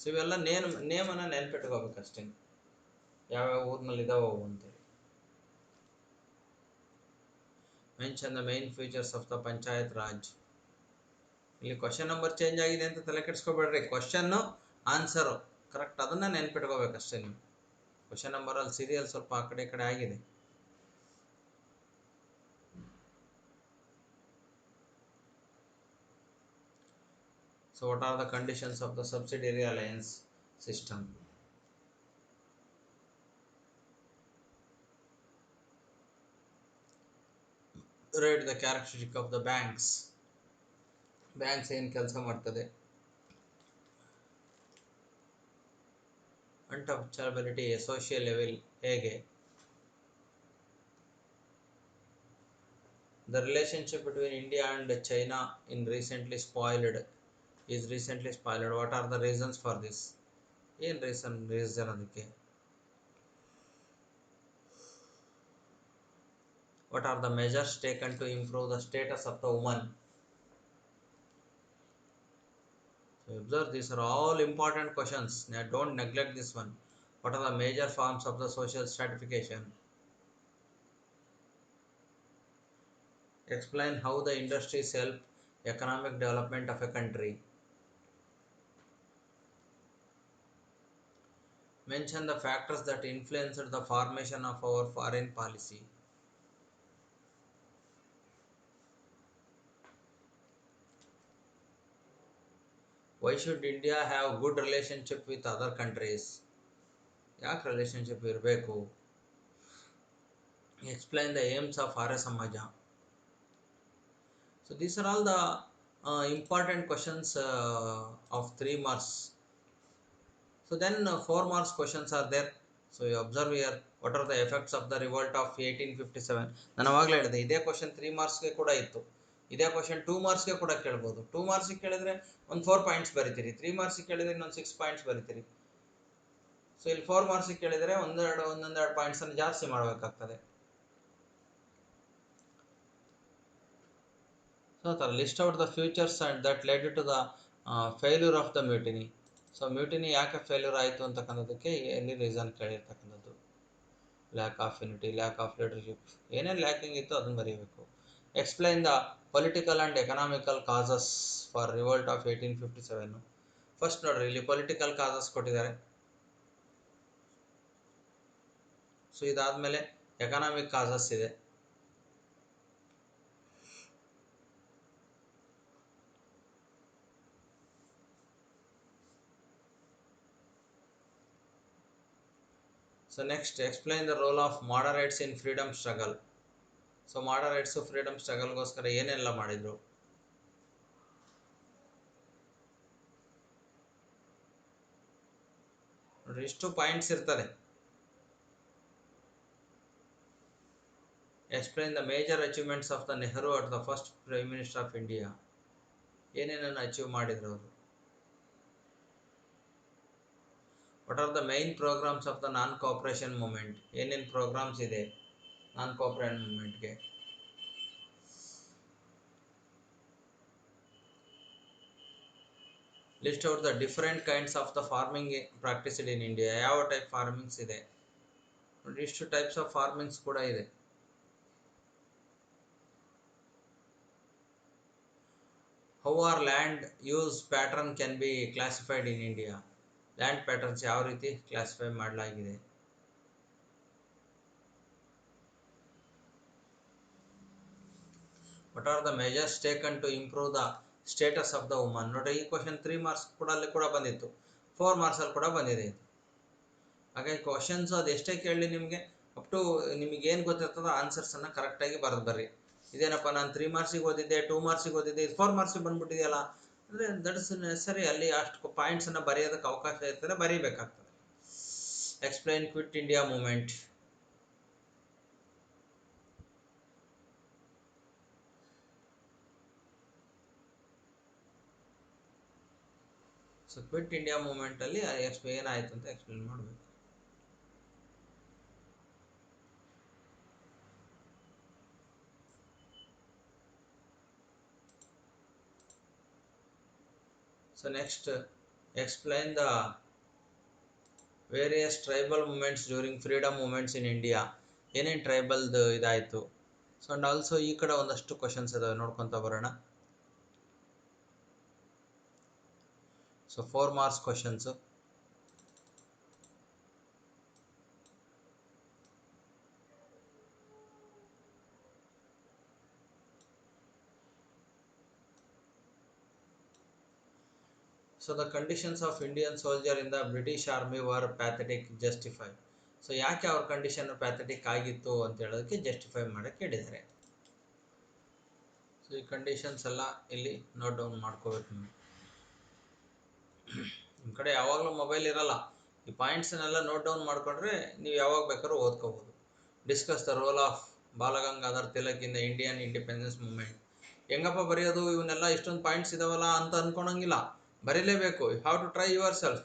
ಇವೆಲ್ಲ ನೇಮನ್ನು ನೆನ್ಪಿಟ್ಕೋಬೇಕಷ್ಟೇ, ಯಾವ್ಯಾವ ಊರಿನಲ್ಲಿ ಇದಾವೆ ಅಂತೇಳಿ. Mention the main features of the panchayat Raj. ಇಲ್ಲಿ question number change ಆಗಿದೆ ಅಂತ ತಲೆ ಕೆಡಿಸ್ಕೊಬೇಡ್ರಿ, question answer correct ಅದನ್ನು ನೆನ್ಪಿಟ್ಕೋಬೇಕಷ್ಟೇ ನೀವು. ಕ್ವಶನ್ ನಂಬರಲ್ಲಿ ಸೀರಿಯಲ್ ಸ್ವಲ್ಪ ಆ ಕಡೆ ಈ ಕಡೆ ಆಗಿದೆ. So what are the conditions of the subsidiary alliance system? Read the characteristic of the banks. Banks ಏನು ಕೆಲಸ ಮಾಡ್ತದೆ. ಅನ್ಟಚಬಿಲಿಟಿ ಸೋಷಿಯಲ್ ಲೆವೆಲ್ ಹೇಗೆ. The relationship between India and China is recently spoiled. What are the reasons for this? ಏನು reason ಅದಕ್ಕೆ. What are the measures taken to improve the status of the woman? So observe, these are all important questions. Now don't neglect this one. What are the major forms of the social stratification? Explain how the industries help economic development of a country. Mention the factors that influenced the formation of our foreign policy. Why should India have good relationship with other countries? ಯಾಕೆ relationship ಇರಬೇಕು. Explain the aims of Arya Samaja. So these are all the important questions of 3 marks. So then 4 marks questions are there. So you observe here, what are the effects of the revolt of 1857. ನಾನು ಅವಾಗಲೇ ಹೇಳಿದೆ, ಇದೇ question 3 ಮಾರ್ಕ್ಸ್ಗೆ ಕೂಡ ಇತ್ತು, ಇದೇ question 2 ಮಾರ್ಕ್ಸ್ಗೆ ಕೂಡ ಕೇಳ್ಬೋದು. 2 ಮಾರ್ಕ್ಸ್ಗೆ ಕೇಳಿದ್ರೆ ಒಂದು 4 ಪಾಯಿಂಟ್ಸ್ ಬರಿತೀರಿ, 3 ಮಾರ್ಕ್ಸ್ಗೆ ಕೇಳಿದ್ರೆ ಇನ್ನೊಂದು 6 ಪಾಯಿಂಟ್ಸ್ ಬರಿತೀರಿ. ಸೊ ಇಲ್ಲಿ 4 ಮಾರ್ಕ್ಸ್ಗೆ ಕೇಳಿದರೆ ಒಂದೊಂದೆರಡು ಪಾಯಿಂಟ್ಸನ್ನು ಜಾಸ್ತಿ ಮಾಡಬೇಕಾಗ್ತದೆ. ಸೊ ತರ list out the futures and that led to the failure of the mutiny. So mutiny ಯಾಕೆ ಫೇಲ್ಯೂರ್ ಆಯಿತು ಅಂತಕ್ಕಂಥದ್ದಕ್ಕೆ ಎಲ್ಲಿ ರೀಸನ್ ಕೇಳಿರ್ತಕ್ಕಂಥದ್ದು. Lack of unity, lack of leadership, ಏನೇನು ಲ್ಯಾಕಿಂಗ್ ಇತ್ತು ಅದನ್ನು ಬರೀಬೇಕು. Explain the political and economical causes for revolt of 1857. First ನೋಡ್ರಿ, ಇಲ್ಲಿ ಪೊಲಿಟಿಕಲ್ ಕಾಸಸ್ ಕೊಟ್ಟಿದ್ದಾರೆ. ಸೊ ಇದಾದಮೇಲೆ ಎಕನಾಮಿಕ್ ಕಾಸಸ್ ಇದೆ. So next, explain the role of moderates in freedom struggle. So ಮಾಡರೇಟ್ಸು freedom ಸ್ಟ್ರಗಲ್ಗೋಸ್ಕರ ಏನೆಲ್ಲ ಮಾಡಿದರು. ನೋಡ್ರಿ, ಇಷ್ಟು ಪಾಯಿಂಟ್ಸ್ ಇರ್ತದೆ. Explain the major achievements of the Nehru at the first prime minister of India. ಏನೇನನ್ನು ಅಚೀವ್ ಮಾಡಿದ್ರು ಅವರು. What are the main programmes of the non cooperation movement. ಏನೇನು ಪ್ರೋಗ್ರಾಮ್ಸ್ ಇದೆ ನಾನ್ ಕೋಆಪರೇಷನ್ ಮೂವ್ಮೆಂಟ್ಗೆ. List out the different kinds of the farming practised in India. ಯಾವ type farmings ಇದೆ ನೋಡಿ, ಇಷ್ಟು ಟೈಪ್ಸ್ ಆಫ್ ಫಾರ್ಮಿಂಗ್ಸ್ ಕೂಡ ಇದೆ. How are land use pattern can be classified in India. Land patterns ಯಾವ ರೀತಿ ಕ್ಲಾಸಿಫೈ ಮಾಡಲಾಗಿದೆ. What are the measures taken to improve the status of the woman. ನೋಡ್ರಿ, ಈ ಕ್ವಶನ್ 3 ಮಾರ್ಕ್ಸ್ ಕೂಡ ಅಲ್ಲಿ ಕೂಡ ಬಂದಿತ್ತು, 4 ಮಾರ್ಕ್ಸಲ್ಲಿ ಕೂಡ ಬಂದಿದೆ. ಹಾಗಾಗಿ ಕ್ವಶನ್ಸ್ ಅದು ಎಷ್ಟೇ ಕೇಳಲಿ ನಿಮಗೆ ಅಪ್ ಟು ನಿಮಗೇನು ಗೊತ್ತಿರ್ತದೋ ಆನ್ಸರ್ಸನ್ನು ಕರೆಕ್ಟಾಗಿ ಬರೆದು ಬರ್ರಿ. ಇದೇನಪ್ಪ ನಾನು 3 ಮಾರ್ಕ್ಸಿಗೆ ಓದಿದ್ದೆ, 2 ಮಾರ್ಕ್ಸಿಗೆ ಓದಿದ್ದೆ, 4 ಮಾರ್ಕ್ಸಿಗೆ ಬಂದುಬಿಟ್ಟಿದೆಯಲ್ಲ ಅಂದರೆ ದಟ್ ಇಸ್ ನೆಸರಿ. ಅಲ್ಲಿ ಅಷ್ಟು ಪಾಯಿಂಟ್ಸನ್ನು ಬರೆಯೋದಕ್ಕೆ ಅವಕಾಶ ಇರ್ತದೆ, ಬರೀಬೇಕಾಗ್ತದೆ. Explain quit India movement. So quit India ಮೂಮೆಂಟಲ್ಲಿ ಏನಾಯಿತು ಅಂತ ಎಕ್ಸ್ಪ್ಲೇನ್ ಮಾಡಬೇಕು. So next, Explain the various tribal movements during freedom movements in India. ಏನೇನು ಟ್ರೈಬಲ್ದು ಇದಾಯಿತು. ಸೊ ಅಂಡ್ ಆಲ್ಸೋ ಈ ಕಡೆ ಒಂದಷ್ಟು ಕ್ವಶನ್ಸ್ ಇದಾವೆ, ನೋಡ್ಕೊತ ಬರೋಣ. So 4 marks questions. So the conditions of Indian soldier in the British army were pathetic, justify. So ಯಾಕೆ ಅವ್ರ ಕಂಡೀಷನ್ ಪ್ಯಾಥೆಟಿಕ್ ಆಗಿತ್ತು ಅಂತ ಹೇಳೋದಕ್ಕೆ ಜಸ್ಟಿಫೈ ಮಾಡಕ್ಕೆ ಹೇಳಿದ್ದಾರೆ. ಸೊ ಈ ಕಂಡೀಷನ್ಸ್ ಎಲ್ಲ ಇಲ್ಲಿ ನೋಟ್ ಡೌನ್ ಮಾಡ್ಕೋಬೇಕು ನೀವು. ನಿಮ್ಮ ಕಡೆ ಯಾವಾಗಲೂ ಮೊಬೈಲ್ ಇರಲ್ಲ, ಈ ಪಾಯಿಂಟ್ಸ್ನೆಲ್ಲ ನೋಟ್ ಡೌನ್ ಮಾಡಿಕೊಂಡ್ರೆ ನೀವು ಯಾವಾಗ ಬೇಕಾದ್ರೂ ಓದ್ಕೋಬೋದು. Discuss the role of Balgangadhar Tilak in the Indian independence movement. ಹೆಂಗಪ್ಪ ಬರೆಯೋದು, ಇವನ್ನೆಲ್ಲ ಇಷ್ಟೊಂದು ಪಾಯಿಂಟ್ಸ್ ಇದಾವಲ್ಲ ಅಂತ ಅನ್ಕೊಳಂಗಿಲ್ಲ, ಬರೀಲೇಬೇಕು. You have to try yourself.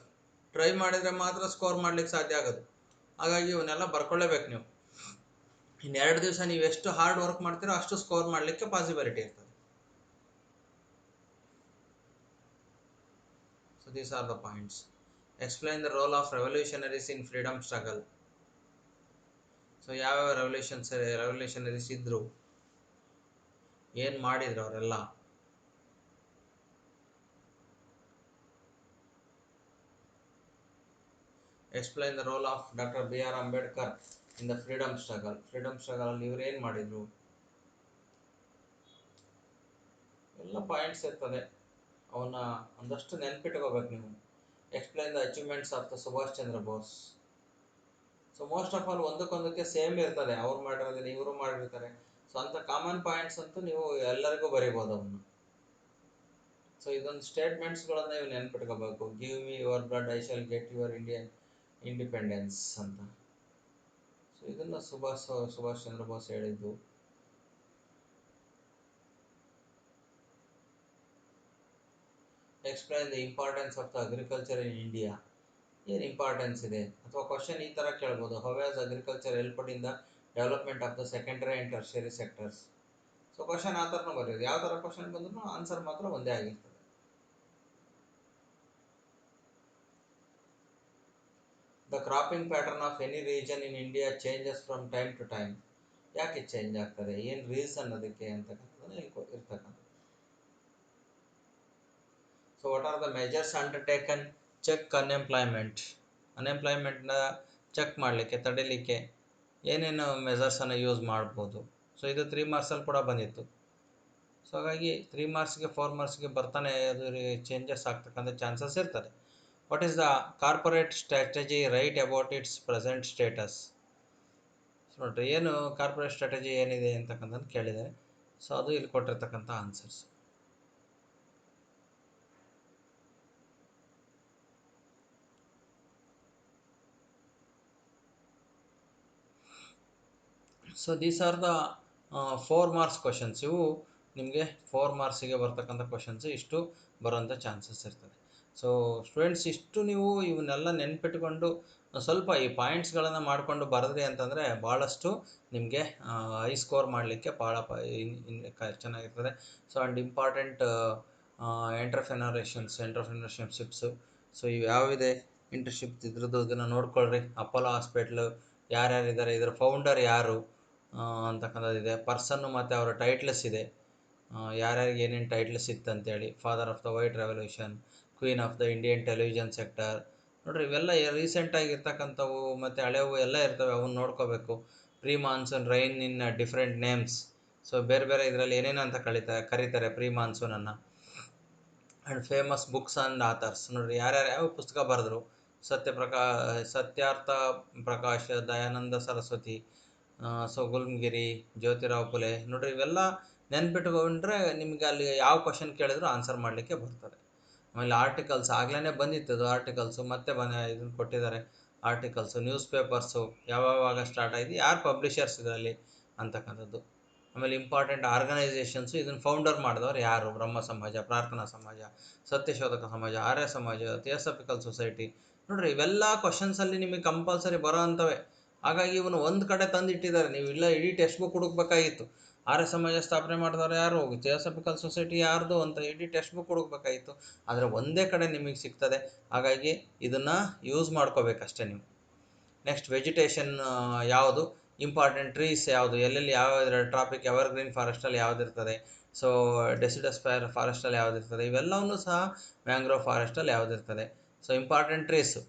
Try ಮಾಡಿದರೆ ಮಾತ್ರ ಸ್ಕೋರ್ ಮಾಡ್ಲಿಕ್ಕೆ ಸಾಧ್ಯ ಆಗೋದು. ಹಾಗಾಗಿ ಇವನ್ನೆಲ್ಲ ಬರ್ಕೊಳ್ಳೇಬೇಕು ನೀವು. ಇನ್ನು 2 ದಿವಸ ನೀವು ಎಷ್ಟು ಹಾರ್ಡ್ ವರ್ಕ್ ಮಾಡ್ತೀರೋ ಅಷ್ಟು ಸ್ಕೋರ್ ಮಾಡಲಿಕ್ಕೆ ಪಾಸಿಬಿಲಿಟಿ ಇರ್ತದೆ. So these are the points. Explain the role of revolutionaries in freedom struggle. So ಯಾವ್ಯಾವ ರೆವಲ್ಯೂಷನರೀಸ್ ಇದ್ರು, ಏನು ಮಾಡಿದ್ರು ಅವರೆಲ್ಲ. Explain the role of doctor B.R. Ambedkar in the freedom struggle. Freedom struggle ಅಲ್ಲಿ ಇವ್ರು ಏನು ಮಾಡಿದ್ರು, ಎಲ್ಲ ಪಾಯಿಂಟ್ಸ್ ಇರ್ತದೆ, ಅವನ್ನ ಒಂದಷ್ಟು ನೆನ್ಪಿಟ್ಕೋಬೇಕು ನೀವು. Explain the achievements of the Subhash Chandra Bose. So most of all ಒಂದಕ್ಕೊಂದಕ್ಕೆ ಸೇಮ್ ಇರ್ತದೆ, ಅವ್ರು ಮಾಡಿರೋದನ್ನ ಇವರು ಮಾಡಿರ್ತಾರೆ. ಸೊ ಅಂತ ಕಾಮನ್ ಪಾಯಿಂಟ್ಸ್ ಅಂತೂ ನೀವು ಎಲ್ಲರಿಗೂ ಬರೀಬೋದು ಅವನ್ನ. ಸೊ ಇದೊಂದು ಸ್ಟೇಟ್ಮೆಂಟ್ಸ್ಗಳನ್ನ ನೀವು ನೆನ್ಪಿಟ್ಕೋಬೇಕು. Give me your blood I shall get your Indian independence ಅಂತ. ಸೊ ಇದನ್ನ ಸುಭಾಷ್ ಚಂದ್ರ ಬೋಸ್ ಹೇಳಿದ್ದು. Explain the importance of the agriculture in India. ಏನು ಇಂಪಾರ್ಟೆನ್ಸ್ ಇದೆ, ಅಥವಾ ಕ್ವಶನ್ ಈ ಥರ ಕೇಳ್ಬೋದು, how has agriculture helped in the development of the secondary and tertiary sectors. So question ಆ ಥರನೂ ಬರೆಯೋದು, ಯಾವ ಥರ ಕ್ವಶನ್ ಬಂದ್ರೂ ಆನ್ಸರ್ ಮಾತ್ರ ಒಂದೇ ಆಗಿರ್ತದೆ. The cropping pattern of any region in India changes from time to time. ಯಾಕೆ ಚೇಂಜ್ ಆಗ್ತದೆ, ಏನು ರೀಸನ್ ಅದಕ್ಕೆ ಅಂತಕ್ಕಂಥದ್ದನ್ನು ಇರ್ತಕ್ಕಂಥ. So what are the measures undertaken check unemployment. ಅನ್ಎಂಪ್ಲಾಯ್ಮೆಂಟ್ನ ಚೆಕ್ ಮಾಡಲಿಕ್ಕೆ, ತಡಿಲಿಕ್ಕೆ ಏನೇನು ಮೆಜರ್ಸನ್ನು ಯೂಸ್ ಮಾಡ್ಬೋದು. ಸೊ ಇದು 3 ಮಾರ್ಕ್ಸಲ್ಲಿ ಕೂಡ ಬಂದಿತ್ತು. ಸೊ ಹಾಗಾಗಿ 3 ಮಾರ್ಕ್ಸ್ಗೆ 4 ಮಾರ್ಕ್ಸ್ಗೆ ಬರ್ತಾನೆ ಅದು ಚೇಂಜಸ್ ಆಗ್ತಕ್ಕಂಥ ಚಾನ್ಸಸ್ ಇರ್ತದೆ. What is the corporate strategy write about it's present status. So ನೋಡ್ರಿ, ಏನು ಕಾರ್ಪೊರೇಟ್ ಸ್ಟ್ರಾಟಜಿ ಏನಿದೆ ಅಂತಕ್ಕಂಥದ್ದು ಕೇಳಿದ್ದಾರೆ. ಸೊ ಅದು ಇಲ್ಲಿ ಕೊಟ್ಟಿರ್ತಕ್ಕಂಥ answers. So these are the 4 marks questions. ಇವು ನಿಮಗೆ 4 ಮಾರ್ಕ್ಸಿಗೆ ಬರ್ತಕ್ಕಂಥ ಕ್ವಶನ್ಸ್ ಇಷ್ಟು ಬರೋಂಥ ಚಾನ್ಸಸ್ ಇರ್ತದೆ. ಸೊ ಸ್ಟೂಡೆಂಟ್ಸ್, ಇಷ್ಟು ನೀವು ಇವನ್ನೆಲ್ಲ ನೆನ್ಪಿಟ್ಕೊಂಡು ಸ್ವಲ್ಪ ಈ ಪಾಯಿಂಟ್ಸ್ಗಳನ್ನು ಮಾಡಿಕೊಂಡು ಬರೆದ್ರಿ ಅಂತಂದರೆ ಭಾಳಷ್ಟು ನಿಮಗೆ ಹೈ ಸ್ಕೋರ್ ಮಾಡಲಿಕ್ಕೆ ಭಾಳ ಚೆನ್ನಾಗಿರ್ತದೆ. So and important entrepreneurships. So ಇವು ಯಾವಿದೆ ಇಂಟರ್ನ್ಶಿಪ್ ಇದ್ರದ್ದು ಇದನ್ನು ನೋಡ್ಕೊಳ್ರಿ. ಅಪೋಲೋ ಹಾಸ್ಪಿಟ್ಲು ಯಾರ್ಯಾರಿದ್ದಾರೆ, ಇದರ ಫೌಂಡರ್ ಯಾರು ಅಂತಕ್ಕಂಥದ್ದಿದೆ. ಪರ್ಸನ್ನು ಮತ್ತು ಅವರ ಟೈಟ್ಲ್ಸ್ ಇದೆ, ಯಾರ್ಯಾರಿಗೆ ಏನೇನು ಟೈಟ್ಲ್ಸ್ ಇತ್ತು ಅಂತೇಳಿ. Father of the white revolution, queen of the Indian television sector. ನೋಡಿರಿ, ಇವೆಲ್ಲ ರೀಸೆಂಟಾಗಿ ಇರ್ತಕ್ಕಂಥವು ಮತ್ತು ಹಳೆವು ಎಲ್ಲ ಇರ್ತವೆ, ಅವನ್ನ ನೋಡ್ಕೋಬೇಕು. Pre monsoon rain in different names. So ಬೇರೆ ಬೇರೆ ಇದರಲ್ಲಿ ಏನೇನು ಅಂತ ಕರೀತಾರೆ ಪ್ರೀ ಮಾನ್ಸೂನನ್ನು. And famous books and authors. ನೋಡಿರಿ, ಯಾರ್ಯಾರು ಯಾವ ಪುಸ್ತಕ ಬರೆದ್ರು. ಸತ್ಯಾರ್ಥ ಪ್ರಕಾಶ್, ದಯಾನಂದ ಸರಸ್ವತಿ, ಸೊ ಗುಲ್ಮಗಿರಿ, ಜ್ಯೋತಿರಾವ್ ಫುಲೆ. ನೋಡಿರಿ, ಇವೆಲ್ಲ ನೆನ್ಪಿಟ್ಕೊಂಡ್ರೆ ನಿಮಗೆ ಅಲ್ಲಿ ಯಾವ ಕ್ವಶನ್ ಕೇಳಿದ್ರು ಆನ್ಸರ್ ಮಾಡಲಿಕ್ಕೆ ಬರ್ತದೆ. ಆಮೇಲೆ ಆರ್ಟಿಕಲ್ಸ್ ಆಗಲೇ ಬಂದಿತ್ತು, ಆರ್ಟಿಕಲ್ಸು ಮತ್ತೆ ಇದನ್ನು ಕೊಟ್ಟಿದ್ದಾರೆ. ಆರ್ಟಿಕಲ್ಸು, ನ್ಯೂಸ್ ಪೇಪರ್ಸು ಯಾವಾಗ ಸ್ಟಾರ್ಟ್ ಆಗಿದೆ, ಯಾರು ಪಬ್ಲಿಷರ್ಸ್ ಇದರಲ್ಲಿ ಅಂತಕ್ಕಂಥದ್ದು. ಆಮೇಲೆ ಇಂಪಾರ್ಟೆಂಟ್ ಆರ್ಗನೈಸೇಷನ್ಸು, ಇದನ್ನು ಫೌಂಡರ್ ಮಾಡಿದವರು ಯಾರು. ಬ್ರಹ್ಮ ಸಮಾಜ, ಪ್ರಾರ್ಥನಾ ಸಮಾಜ, ಸತ್ಯಶೋಧಕ ಸಮಾಜ, ಆರ್ಯ ಸಮಾಜ, ಥಿಯೋಸಫಿಕಲ್ ಸೊಸೈಟಿ. ನೋಡಿರಿ, ಇವೆಲ್ಲ ಕ್ವಶನ್ಸಲ್ಲಿ ನಿಮಗೆ ಕಂಪಲ್ಸರಿ ಬರೋ ಅಂಥವೇ. ಹಾಗಾಗಿ ಇವನು ಒಂದು ಕಡೆ ತಂದು ಇಟ್ಟಿದ್ದಾರೆ, ನೀವು ಇಲ್ಲ ಇಡೀ ಟೆಕ್ಸ್ಟ್ ಬುಕ್ ಹುಡುಕ್ಬೇಕಾಗಿತ್ತು. ಆರ್ಯ ಸಮಾಜ ಸ್ಥಾಪನೆ ಮಾಡಿದವರು ಯಾರು, ಥಿಯೋಸಫಿಕಲ್ ಸೊಸೈಟಿ ಯಾರ್ದು ಅಂತ ಇಡೀ ಟೆಕ್ಸ್ಟ್ ಬುಕ್ ಹುಡುಕ್ಬೇಕಾಗಿತ್ತು. ಆದರೆ ಒಂದೇ ಕಡೆ ನಿಮಗೆ ಸಿಗ್ತದೆ, ಹಾಗಾಗಿ ಇದನ್ನು ಯೂಸ್ ಮಾಡ್ಕೋಬೇಕಷ್ಟೇ ನೀವು. ನೆಕ್ಸ್ಟ್ ವೆಜಿಟೇಷನ್ ಯಾವುದು, ಇಂಪಾರ್ಟೆಂಟ್ ಟ್ರೀಸ್ ಯಾವುದು, ಎಲ್ಲೆಲ್ಲಿ ಯಾವ ಟ್ರಾಪಿಕ್ ಎವರ್ಗ್ರೀನ್ ಫಾರೆಸ್ಟಲ್ಲಿ ಯಾವುದಿರ್ತದೆ, ಸೊ ಡೆಸಿಡಸ್ ಫಾರೆಸ್ಟಲ್ಲಿ ಯಾವುದಿರ್ತದೆ, ಇವೆಲ್ಲವನ್ನೂ ಸಹ ಮ್ಯಾಂಗ್ರೋವ್ ಫಾರೆಸ್ಟಲ್ಲಿ ಯಾವುದಿರ್ತದೆ. ಸೊ ಇಂಪಾರ್ಟೆಂಟ್ ಟ್ರೀಸು,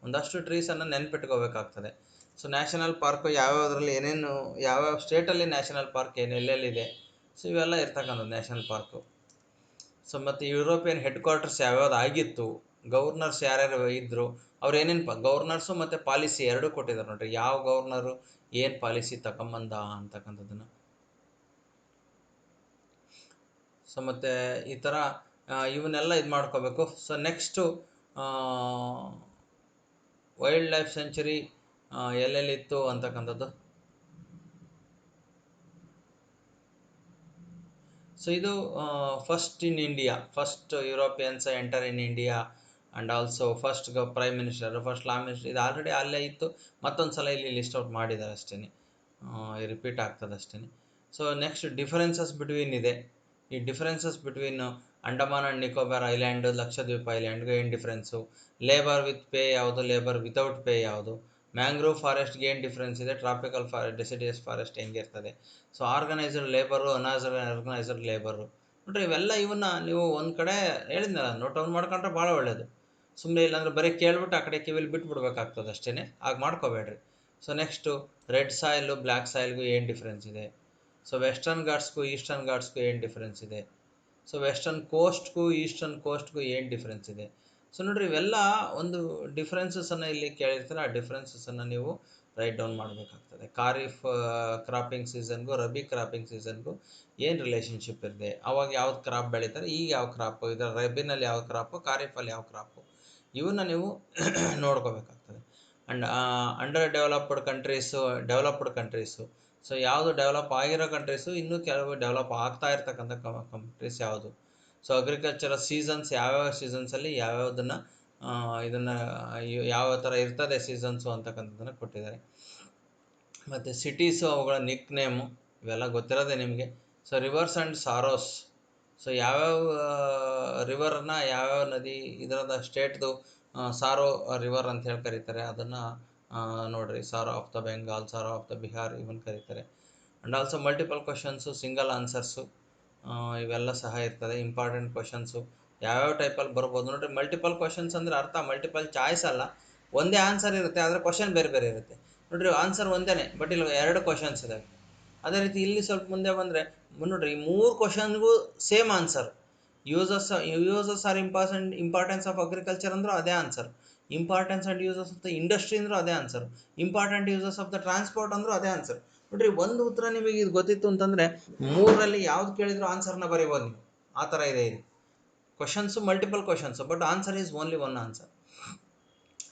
ಒಂದಷ್ಟು ಟ್ರೀಸನ್ನು ನೆನ್ಪಿಟ್ಕೋಬೇಕಾಗ್ತದೆ. ಸೊ ನ್ಯಾಷನಲ್ ಪಾರ್ಕು ಯಾವ್ಯಾವುದರಲ್ಲಿ ಏನೇನು, ಯಾವ್ಯಾವ ಸ್ಟೇಟಲ್ಲಿ ನ್ಯಾಷನಲ್ ಪಾರ್ಕ್ ಎಲ್ಲೆಲ್ಲಿದೆ, ಸೊ ಇವೆಲ್ಲ ಇರ್ತಕ್ಕಂಥದ್ದು ನ್ಯಾಷನಲ್ ಪಾರ್ಕು. ಸೊ ಮತ್ತು ಯುರೋಪಿಯನ್ ಹೆಡ್ ಕ್ವಾರ್ಟರ್ಸ್ ಯಾವ್ಯಾವ್ದು ಆಗಿತ್ತು, ಗವರ್ನರ್ಸ್ ಯಾರ್ಯಾರು ಇದ್ದರು, ಅವ್ರು ಏನೇನು ಗವರ್ನರ್ಸು ಮತ್ತು ಪಾಲಿಸಿ ಎರಡೂ ಕೊಟ್ಟಿದ್ದಾರೆ ನೋಡಿರಿ, ಯಾವ ಗವರ್ನರು ಏನು ಪಾಲಿಸಿ ತಗೊಂಬಂದ ಅಂತಕ್ಕಂಥದ್ದನ್ನು. ಸೊ ಮತ್ತು ಈ ಥರ ಇವನ್ನೆಲ್ಲ ಇದು ಮಾಡ್ಕೋಬೇಕು. So next wild life sanctuary ಎಲ್ಲೆಲ್ಲಿತ್ತು ಅಂತಕ್ಕಂಥದ್ದು. ಸೊ ಇದು first in India, first Europeans enter in India and also first prime minister, first law minister, ಇದು ಆಲ್ರೆಡಿ ಅಲ್ಲೇ ಇತ್ತು, ಮತ್ತೊಂದು ಸಲ ಇಲ್ಲಿ ಲಿಸ್ಟ್ ಔಟ್ ಮಾಡಿದ್ದಾರೆ ಅಷ್ಟೇ, ರಿಪೀಟ್ ಆಗ್ತದೆ ಅಷ್ಟೇ. ಸೊ ನೆಕ್ಸ್ಟ್ ಡಿಫರೆನ್ಸಸ್ ಬಿಟ್ವೀನ್ ಇದೆ. ಈ differences between Andaman and Nicobar island, Lakshadweep ಐಲ್ಯಾಂಡ್ಗೆ ಏನು ಡಿಫ್ರೆನ್ಸು, ಲೇಬರ್ ವಿತ್ ಪೇ ಯಾವುದು, ಲೇಬರ್ ವಿತೌಟ್ ಪೇ ಯಾವುದು, ಮ್ಯಾಂಗ್ರೋವ್ ಫಾರೆಸ್ಟ್ಗೆ ಏನು ಡಿಫ್ರೆನ್ಸ್ ಇದೆ, ಟ್ರಾಪಿಕಲ್ ಡೆಸಿಡಿಯಸ್ ಫಾರೆಸ್ಟ್ ಹೆಂಗಿರ್ತದೆ, so organised labour, unorganised labour, ನೋಡ್ರಿ ಇವೆಲ್ಲ ಇವನ್ನ ನೀವು ಒಂದು ಕಡೆ ಹೇಳಿದ್ನಲ್ಲ ನೋಟ್ ಡೌನ್ ಮಾಡ್ಕೊಂಡ್ರೆ ಭಾಳ ಒಳ್ಳೆಯದು. ಸುಮ್ಮನೆ ಇಲ್ಲಾಂದ್ರೆ ಬರೀ ಕೇಳ್ಬಿಟ್ಟು ಆ ಕಡೆ ಕಿವಿಲಿ ಬಿಟ್ಬಿಡ್ಬೇಕಾಗ್ತದೆ ಅಷ್ಟೇ, ಆಗ ಮಾಡ್ಕೋಬೇಡ್ರಿ. So next red soil black ಸಾಯಿಲ್ಗೂ ಏನು ಡಿಫ್ರೆನ್ಸ್ ಇದೆ, ಸೊ ವೆಸ್ಟರ್ನ್ ಘಾಟ್ಸ್ಗೂ ಈಸ್ಟರ್ನ್ ಘಾಟ್ಸ್ಗೂ ಏನು ಡಿಫ್ರೆನ್ಸ್ ಇದೆ, ಸೊ ವೆಸ್ಟರ್ನ್ ಕೋಸ್ಟ್ಗೂ ಈಸ್ಟರ್ನ್ ಕೋಸ್ಟ್ಗೂ ಏನು ಡಿಫ್ರೆನ್ಸ್ ಇದೆ. ಸೊ ನೋಡಿರಿ ಇವೆಲ್ಲ ಒಂದು ಡಿಫ್ರೆನ್ಸಸನ್ನು ಇಲ್ಲಿ ಕೇಳಿರ್ತಾರೆ, ಆ ಡಿಫ್ರೆನ್ಸಸನ್ನು ನೀವು ರೈಟ್ ಡೌನ್ ಮಾಡಬೇಕಾಗ್ತದೆ. ಖಾರಿಫ್ ಕ್ರಾಪಿಂಗ್ ಸೀಸನ್ಗೂ ರಬಿ ಕ್ರಾಪಿಂಗ್ ಸೀಸನ್ಗೂ ಏನು ರಿಲೇಷನ್ಶಿಪ್ ಇದೆ, ಅವಾಗ ಯಾವ್ದು ಕ್ರಾಪ್ ಬೆಳೀತಾರೆ, ಈಗ ಯಾವ ಕ್ರಾಪು, ಇದರ ರಬಿನಲ್ಲಿ ಯಾವ ಕ್ರಾಪು, ಖಾರಿಫಲ್ಲಿ ಯಾವ ಕ್ರಾಪು, ಇವನ್ನ ನೀವು ನೋಡ್ಕೋಬೇಕಾಗ್ತದೆ. And under developed countries, developed countries, so ಯಾವುದು ಡೆವಲಪ್ ಆಗಿರೋ ಕಂಟ್ರೀಸು, ಇನ್ನೂ ಕೆಲವು ಡೆವಲಪ್ ಆಗ್ತಾ ಇರ್ತಕ್ಕಂಥ ಕಂಟ್ರೀಸ್ ಯಾವುದು, ಸೊ ಅಗ್ರಿಕಲ್ಚರಲ್ ಸೀಸನ್ಸ್ ಯಾವ್ಯಾವ ಸೀಸನ್ಸಲ್ಲಿ ಯಾವ್ಯಾವುದನ್ನು ಇದನ್ನು ಯಾವ ಥರ ಇರ್ತದೆ ಸೀಸನ್ಸು ಅಂತಕ್ಕಂಥದ್ದನ್ನು ಕೊಟ್ಟಿದ್ದಾರೆ. ಮತ್ತು ಸಿಟೀಸು, ಅವುಗಳ ನಿಕ್ ನೇಮು, ಇವೆಲ್ಲ ಗೊತ್ತಿರೋದೆ ನಿಮಗೆ. So rivers and sorrows, so ಯಾವ್ಯಾವ ರಿವರನ್ನ ಯಾವ್ಯಾವ ನದಿ ಇದರದ ಸ್ಟೇಟ್ದು ಸಾರೋ ರಿವರ್ ಅಂತ ಹೇಳಿ ಕರೀತಾರೆ, ಅದನ್ನು ನೋಡಿರಿ. Sorrow of the Bengal, sorrow of the Bihar ಇವನ್ ಕರೀತಾರೆ. And also multiple questions, single answers, ಇವೆಲ್ಲ ಸಹ ಇರ್ತದೆ. ಇಂಪಾರ್ಟೆಂಟ್ ಕ್ವಶನ್ಸು ಯಾವ್ಯಾವ ಟೈಪಲ್ಲಿ ಬರ್ಬೋದು ನೋಡಿರಿ. ಮಲ್ಟಿಪಲ್ ಕ್ವಶನ್ಸ್ ಅಂದರೆ ಅರ್ಥ ಮಲ್ಟಿಪಲ್ ಚಾಯ್ಸ್ ಅಲ್ಲ, ಒಂದೇ ಆನ್ಸರ್ ಇರುತ್ತೆ, ಆದರೆ ಕ್ವಶನ್ ಬೇರೆ ಬೇರೆ ಇರುತ್ತೆ ನೋಡಿರಿ. ಆನ್ಸರ್ ಒಂದೇ, ಬಟ್ ಇಲ್ಲಿ 2 ಕ್ವಶನ್ಸ್ ಇದ್ದಾವೆ. ಅದೇ ರೀತಿ ಇಲ್ಲಿ ಸ್ವಲ್ಪ ಮುಂದೆ ಬಂದರೆ ನೋಡಿರಿ, 3 ಕ್ವಶನ್ಗೂ same answer. Uses or importance of agriculture ಅಂದರೂ ಅದೇ answer, importance and uses of the industry ಅಂದರೂ ಅದೇ answer, important uses of the transport ಅಂದರೂ ಅದೇ ಆನ್ಸರ್. ನೋಡಿರಿ ಒಂದು ಉತ್ತರ ನಿಮಗೆ ಇದು ಗೊತ್ತಿತ್ತು ಅಂತಂದರೆ 3ರಲ್ಲಿ ಯಾವ್ದು ಕೇಳಿದ್ರು ಆನ್ಸರ್ನ ಬರೀಬೋದು ನೀವು, ಆ ಥರ ಇದೆ ಇದು. Questions multiple questions, but answer is only one answer.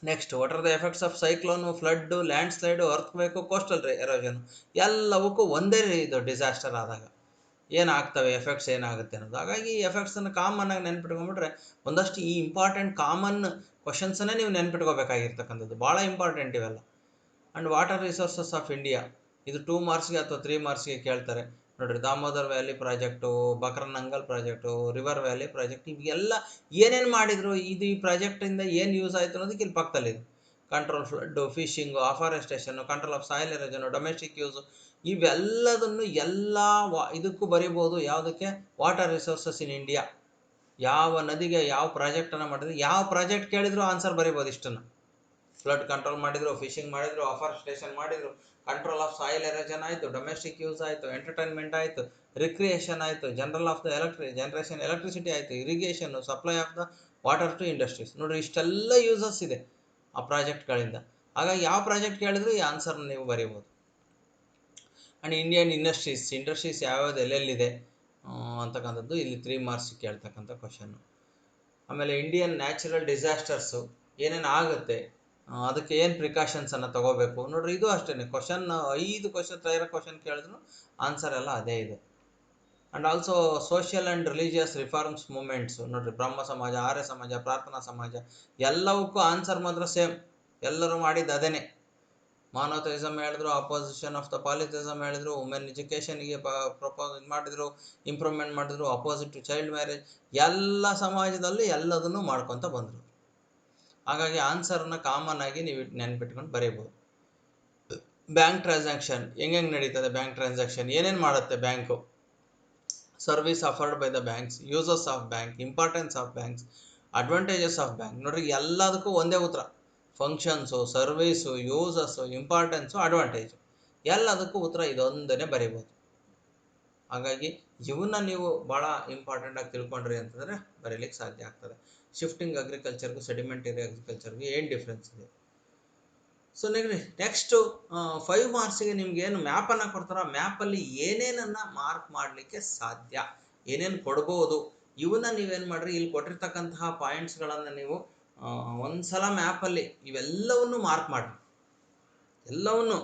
Next, what are the effects of cyclone, flood, landslide, earthquake, coastal erosion, ಎಲ್ಲವಕ್ಕೂ ಒಂದೇ ಇದು ಡಿಸಾಸ್ಟರ್ ಆದಾಗ ಏನಾಗ್ತವೆ, ಎಫೆಕ್ಟ್ಸ್ ಏನಾಗುತ್ತೆ ಅನ್ನೋದು. ಹಾಗಾಗಿ ಈ ಎಫೆಕ್ಟ್ಸನ್ನು ಕಾಮನ್ನಾಗಿ ನೆನ್ಪಿಟ್ಕೊಂಡ್ಬಿಟ್ರೆ ಒಂದಷ್ಟು ಈ ಇಂಪಾರ್ಟೆಂಟ್ ಕಾಮನ್ ಕ್ವಶನ್ಸನ್ನೇ ನೀವು ನೆನ್ಪಿಟ್ಕೋಬೇಕಾಗಿರ್ತಕ್ಕಂಥದ್ದು, ಭಾಳ ಇಂಪಾರ್ಟೆಂಟ್ ಇವೆಲ್ಲ. And water resources of India, ಇದು 2 ಮಾರ್ಕ್ಸ್ಗೆ ಅಥವಾ 3 ಮಾರ್ಕ್ಸ್ಗೆ ಕೇಳ್ತಾರೆ ನೋಡಿರಿ. Damodar valley project, ಬಕ್ರನಂಗಲ್ project, river valley project, ಇವೆಲ್ಲ ಏನೇನು ಮಾಡಿದರು, ಇದು ಈ ಪ್ರಾಜೆಕ್ಟಿಂದ ಏನು ಯೂಸ್ ಆಯಿತು ಅನ್ನೋದಕ್ಕೆ ಇಲ್ಲಿ ಪಕ್ಕದಲ್ಲಿದೆ. Control flood, fishing, afforestation, control of soil erosion, domestic use, ಇವೆಲ್ಲದನ್ನು ಎಲ್ಲ ಇದಕ್ಕೂ ಬರೀಬೋದು. ಯಾವುದಕ್ಕೆ, ವಾಟರ್ ರಿಸೋರ್ಸಸ್ ಇನ್ ಇಂಡಿಯಾ, ಯಾವ ನದಿಗೆ ಯಾವ ಪ್ರಾಜೆಕ್ಟನ್ನು ಮಾಡಿದ್ರು, ಯಾವ ಪ್ರಾಜೆಕ್ಟ್ ಕೇಳಿದ್ರು ಆನ್ಸರ್ ಬರೀಬೋದು ಇಷ್ಟನ್ನು. ಫ್ಲಡ್ ಕಂಟ್ರೋಲ್ ಮಾಡಿದರು, ಫಿಶಿಂಗ್ ಮಾಡಿದರು, ಅಫಾರೆಸ್ಟೇಷನ್ ಮಾಡಿದರು, ಕಂಟ್ರೋಲ್ ಆಫ್ ಸಾಯಿಲ್ ಎರೋಷನ್ ಆಯಿತು, ಡೊಮೆಸ್ಟಿಕ್ ಯೂಸ್ ಆಯಿತು, ಎಂಟರ್ಟೈನ್ಮೆಂಟ್ ಆಯಿತು, ರಿಕ್ರಿಯೇಷನ್ ಆಯಿತು, ಜನರಲ್ ಆಫ್ ದ ಎಲೆಕ್ಟ್ರಿಸಿಟಿ ಆಯಿತು, irrigation, supply of the water to industries. ನೋಡಿರಿ ಇಷ್ಟೆಲ್ಲ ಯೂಸಸ್ ಇದೆ ಆ ಪ್ರಾಜೆಕ್ಟ್ಗಳಿಂದ. ಹಾಗಾಗಿ ಯಾವ ಪ್ರಾಜೆಕ್ಟ್ ಕೇಳಿದ್ರು ಈ ಆನ್ಸರ್ನ ನೀವು ಬರೀಬೋದು. ಆ್ಯಂಡ್ ಇಂಡಿಯನ್ ಇಂಡಸ್ಟ್ರೀಸ್ ಯಾವ್ಯಾವ್ದು ಎಲ್ಲೆಲ್ಲಿದೆ ಅಂತಕ್ಕಂಥದ್ದು ಇಲ್ಲಿ 3 ಮಾರ್ಕ್ಸ್ ಕೇಳ್ತಕ್ಕಂಥ ಕ್ವಶನ್ನು. ಆಮೇಲೆ ಇಂಡಿಯನ್ ನ್ಯಾಚುರಲ್ ಡಿಸಾಸ್ಟರ್ಸು ಏನೇನು ಆಗುತ್ತೆ, ಅದಕ್ಕೆ ಏನು ಪ್ರಿಕಾಷನ್ಸನ್ನು ತೊಗೋಬೇಕು ನೋಡಿರಿ. ಇದು ಅಷ್ಟೇ, ಕ್ವಶನ್ 5 ಕ್ವಶನ್ ಕೇಳಿದ್ರು ಆನ್ಸರ್ ಎಲ್ಲ ಅದೇ ಇದೆ. And also social and religious reforms movements ನೋಡಿರಿ. ಬ್ರಹ್ಮ ಸಮಾಜ, ಆರ್ಯ ಸಮಾಜ, ಪ್ರಾರ್ಥನಾ ಸಮಾಜ, ಎಲ್ಲವಕ್ಕೂ ಆನ್ಸರ್ ಮಾತ್ರ ಸೇಮ್, ಎಲ್ಲರೂ ಮಾಡಿದ್ದು ಅದೇ. ಮಾನೋಥಿಸಮ್ ಹೇಳಿದ್ರು, ಅಪೋಸಿಷನ್ ಆಫ್ ದ ಪಾಲಿಥಿಸಮ್ ಹೇಳಿದ್ರು, ವುಮೆನ್ ಎಜುಕೇಷನ್ಗೆ ಪ್ರಪೋಸ್ ಮಾಡಿದ್ರು, ಇಂಪ್ರೂವ್ಮೆಂಟ್ ಮಾಡಿದ್ರು, ಅಪೋಸಿಟ್ ಟು ಚೈಲ್ಡ್ ಮ್ಯಾರೇಜ್, ಎಲ್ಲ ಸಮಾಜದಲ್ಲಿ ಎಲ್ಲದನ್ನು ಮಾಡ್ಕೊತ ಬಂದರು. ಹಾಗಾಗಿ ಆನ್ಸರ್ನ ಕಾಮನ್ ಆಗಿ ನೀವು ನೆನ್ಪಿಟ್ಕೊಂಡು ಬರೀಬೋದು. ಬ್ಯಾಂಕ್ ಟ್ರಾನ್ಸಾಕ್ಷನ್ ಹೆಂಗೆ ನಡೀತದೆ, ಬ್ಯಾಂಕ್ ಟ್ರಾನ್ಸಾಕ್ಷನ್ ಏನೇನು ಮಾಡುತ್ತೆ bank, service offered by the banks, uses of bank, importance of banks, advantages of bank. ನೋಡ್ರಿ ಎಲ್ಲದಕ್ಕೂ ಒಂದೇ ಉತ್ತರ, functions, service, uses, importance, advantage, ಎಲ್ಲದಕ್ಕೂ ಉತ್ತರ ಇದೊಂದನೇ ಬರೀಬೋದು. ಹಾಗಾಗಿ ಇವನ್ನ ನೀವು ಭಾಳ ಇಂಪಾರ್ಟೆಂಟಾಗಿ ತಿಳ್ಕೊಂಡ್ರಿ ಅಂತಂದರೆ ಬರೀಲಿಕ್ಕೆ ಸಾಧ್ಯ ಆಗ್ತದೆ. ಶಿಫ್ಟಿಂಗ್ ಅಗ್ರಿಕಲ್ಚರ್ಗೂ ಸೆಡಿಮೆಂಟರಿ ಅಗ್ರಿಕಲ್ಚರ್ಗೂ ಏನು ಡಿಫ್ರೆನ್ಸ್ ಇದೆ. ಸೊ ನೆಕ್ಸ್ಟು 5 ಮಾರ್ಕ್ಸಿಗೆ ನಿಮ್ಗೆ ಏನು ಮ್ಯಾಪನ್ನು ಕೊಡ್ತಾರೋ ಆ ಮ್ಯಾಪಲ್ಲಿ ಏನೇನನ್ನು ಮಾರ್ಕ್ ಮಾಡಲಿಕ್ಕೆ ಸಾಧ್ಯ, ಏನೇನು ಕೊಡ್ಬೋದು, ಇವನ್ನ ನೀವೇನು ಮಾಡಿರಿ, ಇಲ್ಲಿ ಕೊಟ್ಟಿರ್ತಕ್ಕಂತಹ ಪಾಯಿಂಟ್ಸ್ಗಳನ್ನು ನೀವು ಒಂದು ಸಲ ಮ್ಯಾಪಲ್ಲಿ ಇವೆಲ್ಲವನ್ನು ಮಾರ್ಕ್ ಮಾಡಿರಿ. ಎಲ್ಲವನ್ನು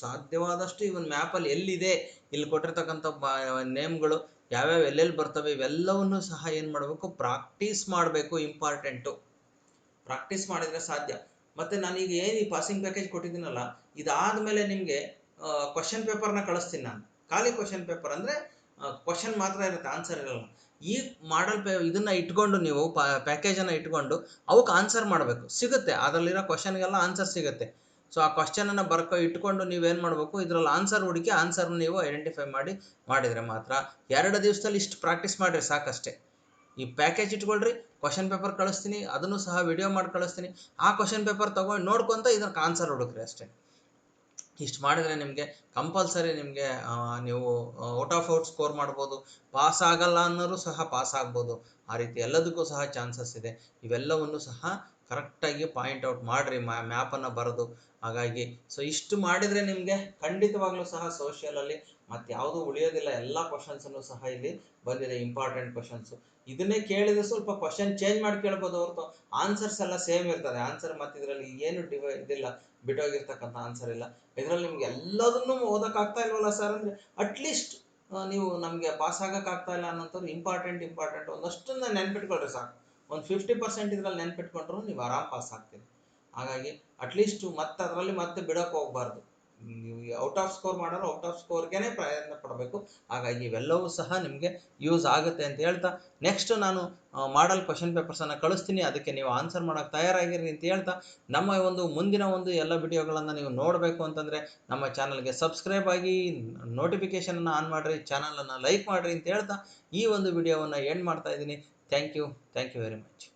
ಸಾಧ್ಯವಾದಷ್ಟು ಇವನ್ ಮ್ಯಾಪಲ್ಲಿ ಎಲ್ಲಿದೆ, ಇಲ್ಲಿ ಕೊಟ್ಟಿರ್ತಕ್ಕಂಥ ನೇಮ್ಗಳು ಯಾವ್ಯಾವ ಎಲ್ಲೆಲ್ಲಿ ಬರ್ತವೆ ಇವೆಲ್ಲವನ್ನು ಸಹ ಏನು ಮಾಡಬೇಕು, ಪ್ರಾಕ್ಟೀಸ್ ಮಾಡಬೇಕು. ಇಂಪಾರ್ಟೆಂಟು, ಪ್ರಾಕ್ಟೀಸ್ ಮಾಡಿದರೆ ಸಾಧ್ಯ. ಮತ್ತು ನಾನೀಗ ಏನು ಈ ಪಾಸಿಂಗ್ ಪ್ಯಾಕೇಜ್ ಕೊಟ್ಟಿದ್ದೀನಲ್ಲ, ಇದಾದಮೇಲೆ ನಿಮಗೆ ಕ್ವಶನ್ ಪೇಪರ್ನ ಕಳಿಸ್ತೀನಿ ನಾನು. ಖಾಲಿ ಕ್ವಶನ್ ಪೇಪರ್ ಅಂದರೆ ಕ್ವಶನ್ ಮಾತ್ರ ಇರುತ್ತೆ, ಆನ್ಸರ್ ಇರಲ್ಲ. ಈ ಇದನ್ನು ಇಟ್ಕೊಂಡು ನೀವು ಪ್ಯಾಕೇಜನ್ನು ಇಟ್ಕೊಂಡು ಅವಕ್ಕೆ ಆನ್ಸರ್ ಮಾಡಬೇಕು. ಸಿಗುತ್ತೆ, ಅದರಲ್ಲಿರೋ ಕ್ವಶನ್ಗೆಲ್ಲ ಆನ್ಸರ್ ಸಿಗುತ್ತೆ. ಸೊ ಆ ಕ್ವಶನನ್ನು ಇಟ್ಕೊಂಡು ನೀವೇನು ಮಾಡಬೇಕು, ಇದರಲ್ಲಿ ಆನ್ಸರ್ ಹುಡುಕಿ ಆನ್ಸರ್ನ ನೀವು ಐಡೆಂಟಿಫೈ ಮಾಡಿದರೆ ಮಾತ್ರ 2 ದಿವಸದಲ್ಲಿ ಇಷ್ಟು ಪ್ರಾಕ್ಟೀಸ್ ಮಾಡಿರಿ ಸಾಕಷ್ಟೇ. ಈ ಪ್ಯಾಕೇಜ್ ಇಟ್ಕೊಳ್ರಿ, ಕ್ವಶನ್ ಪೇಪರ್ ಕಳಿಸ್ತೀನಿ, ಅದನ್ನು ಸಹ ವಿಡಿಯೋ ಮಾಡಿ ಕಳಿಸ್ತೀನಿ. ಆ ಕ್ವಶನ್ ಪೇಪರ್ ತೊಗೊಂಡು ನೋಡ್ಕೊತ ಇದಕ್ಕೆ ಆನ್ಸರ್ ಹುಡುಕ್ರಿ ಅಷ್ಟೇ. ಇಷ್ಟು ಮಾಡಿದರೆ ನಿಮಗೆ ಕಂಪಲ್ಸರಿ ನಿಮಗೆ ನೀವು ಔಟ್ ಆಫ್ ಔಟ್ ಸ್ಕೋರ್ ಮಾಡ್ಬೋದು. ಪಾಸ್ ಆಗಲ್ಲ ಅನ್ನೋರು ಸಹ ಪಾಸ್ ಆಗ್ಬೋದು. ಆ ರೀತಿ ಎಲ್ಲದಕ್ಕೂ ಸಹ ಚಾನ್ಸಸ್ ಇದೆ. ಇವೆಲ್ಲವನ್ನು ಸಹ ಕರೆಕ್ಟಾಗಿ ಪಾಯಿಂಟ್ ಔಟ್ ಮಾಡಿರಿ ಮ್ಯಾಪನ್ನು ಬರೆದು. ಹಾಗಾಗಿ ಸೊ ಇಷ್ಟು ಮಾಡಿದರೆ ನಿಮಗೆ ಖಂಡಿತವಾಗ್ಲೂ ಸಹ ಸೋಷಿಯಲಲ್ಲಿ ಮತ್ತು ಯಾವುದೂ ಉಳಿಯೋದಿಲ್ಲ. ಎಲ್ಲ ಕ್ವಶನ್ಸನ್ನು ಸಹ ಇಲ್ಲಿ ಬಂದಿದೆ, ಇಂಪಾರ್ಟೆಂಟ್ ಕ್ವಶನ್ಸು. ಇದನ್ನೇ ಕೇಳಿದರೆ ಸ್ವಲ್ಪ ಕ್ವಶನ್ ಚೇಂಜ್ ಮಾಡಿ ಕೇಳ್ಬೋದು ಹೊರತು ಆನ್ಸರ್ಸ್ ಎಲ್ಲ ಸೇಮ್ ಇರ್ತದೆ. ಆನ್ಸರ್ ಮತ್ತು ಇದರಲ್ಲಿ ಏನು ಇದಿಲ್ಲ, ಬಿಟ್ಟೋಗಿರ್ತಕ್ಕಂಥ ಆನ್ಸರ್ ಇಲ್ಲ. ಇದರಲ್ಲಿ ನಿಮ್ಗೆ ಎಲ್ಲದನ್ನೂ ಓದೋಕ್ಕಾಗ್ತಾ ಇಲ್ವಲ್ಲ ಸರ್ ಅಂದರೆ ಅಟ್ಲೀಸ್ಟ್ ನೀವು ನಮಗೆ ಪಾಸ್ ಆಗೋಕ್ಕಾಗ್ತಾ ಇಲ್ಲ ಅನ್ನೋಂಥದ್ದು ಇಂಪಾರ್ಟೆಂಟ್ ಒಂದಷ್ಟನ್ನು ನೆನ್ಪಿಟ್ಕೊಳ್ರಿ ಸಾಕು. ಒಂದು 50% ಇದರಲ್ಲಿ ನೆನ್ಪಿಟ್ಕೊಂಡ್ರು ನೀವು ಆರಾಮ್ ಪಾಸ್ ಆಗ್ತೀರಿ. ಹಾಗಾಗಿ ಅಟ್ಲೀಸ್ಟು ಮತ್ತೆ ಅದರಲ್ಲಿ ಮತ್ತೆ ಬಿಡೋಕ್ಕೆ ಹೋಗಬಾರ್ದು. ನೀವು ಔಟ್ ಆಫ್ ಸ್ಕೋರ್ ಮಾಡೋರು ಔಟ್ ಆಫ್ ಸ್ಕೋರ್ಗೆ ಪ್ರಯತ್ನ ಪಡಬೇಕು. ಹಾಗಾಗಿ ಇವೆಲ್ಲವೂ ಸಹ ನಿಮಗೆ ಯೂಸ್ ಆಗುತ್ತೆ ಅಂತ ಹೇಳ್ತಾ, ನೆಕ್ಸ್ಟ್ ನಾನು ಮಾಡಲ್ ಕ್ವಶನ್ ಪೇಪರ್ಸನ್ನು ಕಳಿಸ್ತೀನಿ, ಅದಕ್ಕೆ ನೀವು ಆನ್ಸರ್ ಮಾಡೋಕ್ಕೆ ತಯಾರಾಗಿರಿ ಅಂತ ಹೇಳ್ತಾ, ನಮ್ಮ ಮುಂದಿನ ಎಲ್ಲ ವಿಡಿಯೋಗಳನ್ನು ನೀವು ನೋಡಬೇಕು ಅಂತಂದರೆ ನಮ್ಮ ಚಾನಲ್ಗೆ ಸಬ್ಸ್ಕ್ರೈಬ್ ಆಗಿ, ನೋಟಿಫಿಕೇಷನನ್ನು ಆನ್ ಮಾಡಿರಿ, ಚಾನಲನ್ನು ಲೈಕ್ ಮಾಡಿರಿ ಅಂತ ಹೇಳ್ತಾ ಈ ವಿಡಿಯೋವನ್ನು ಎಂಡ್ ಮಾಡ್ತಾ ಇದ್ದೀನಿ. Thank you very much.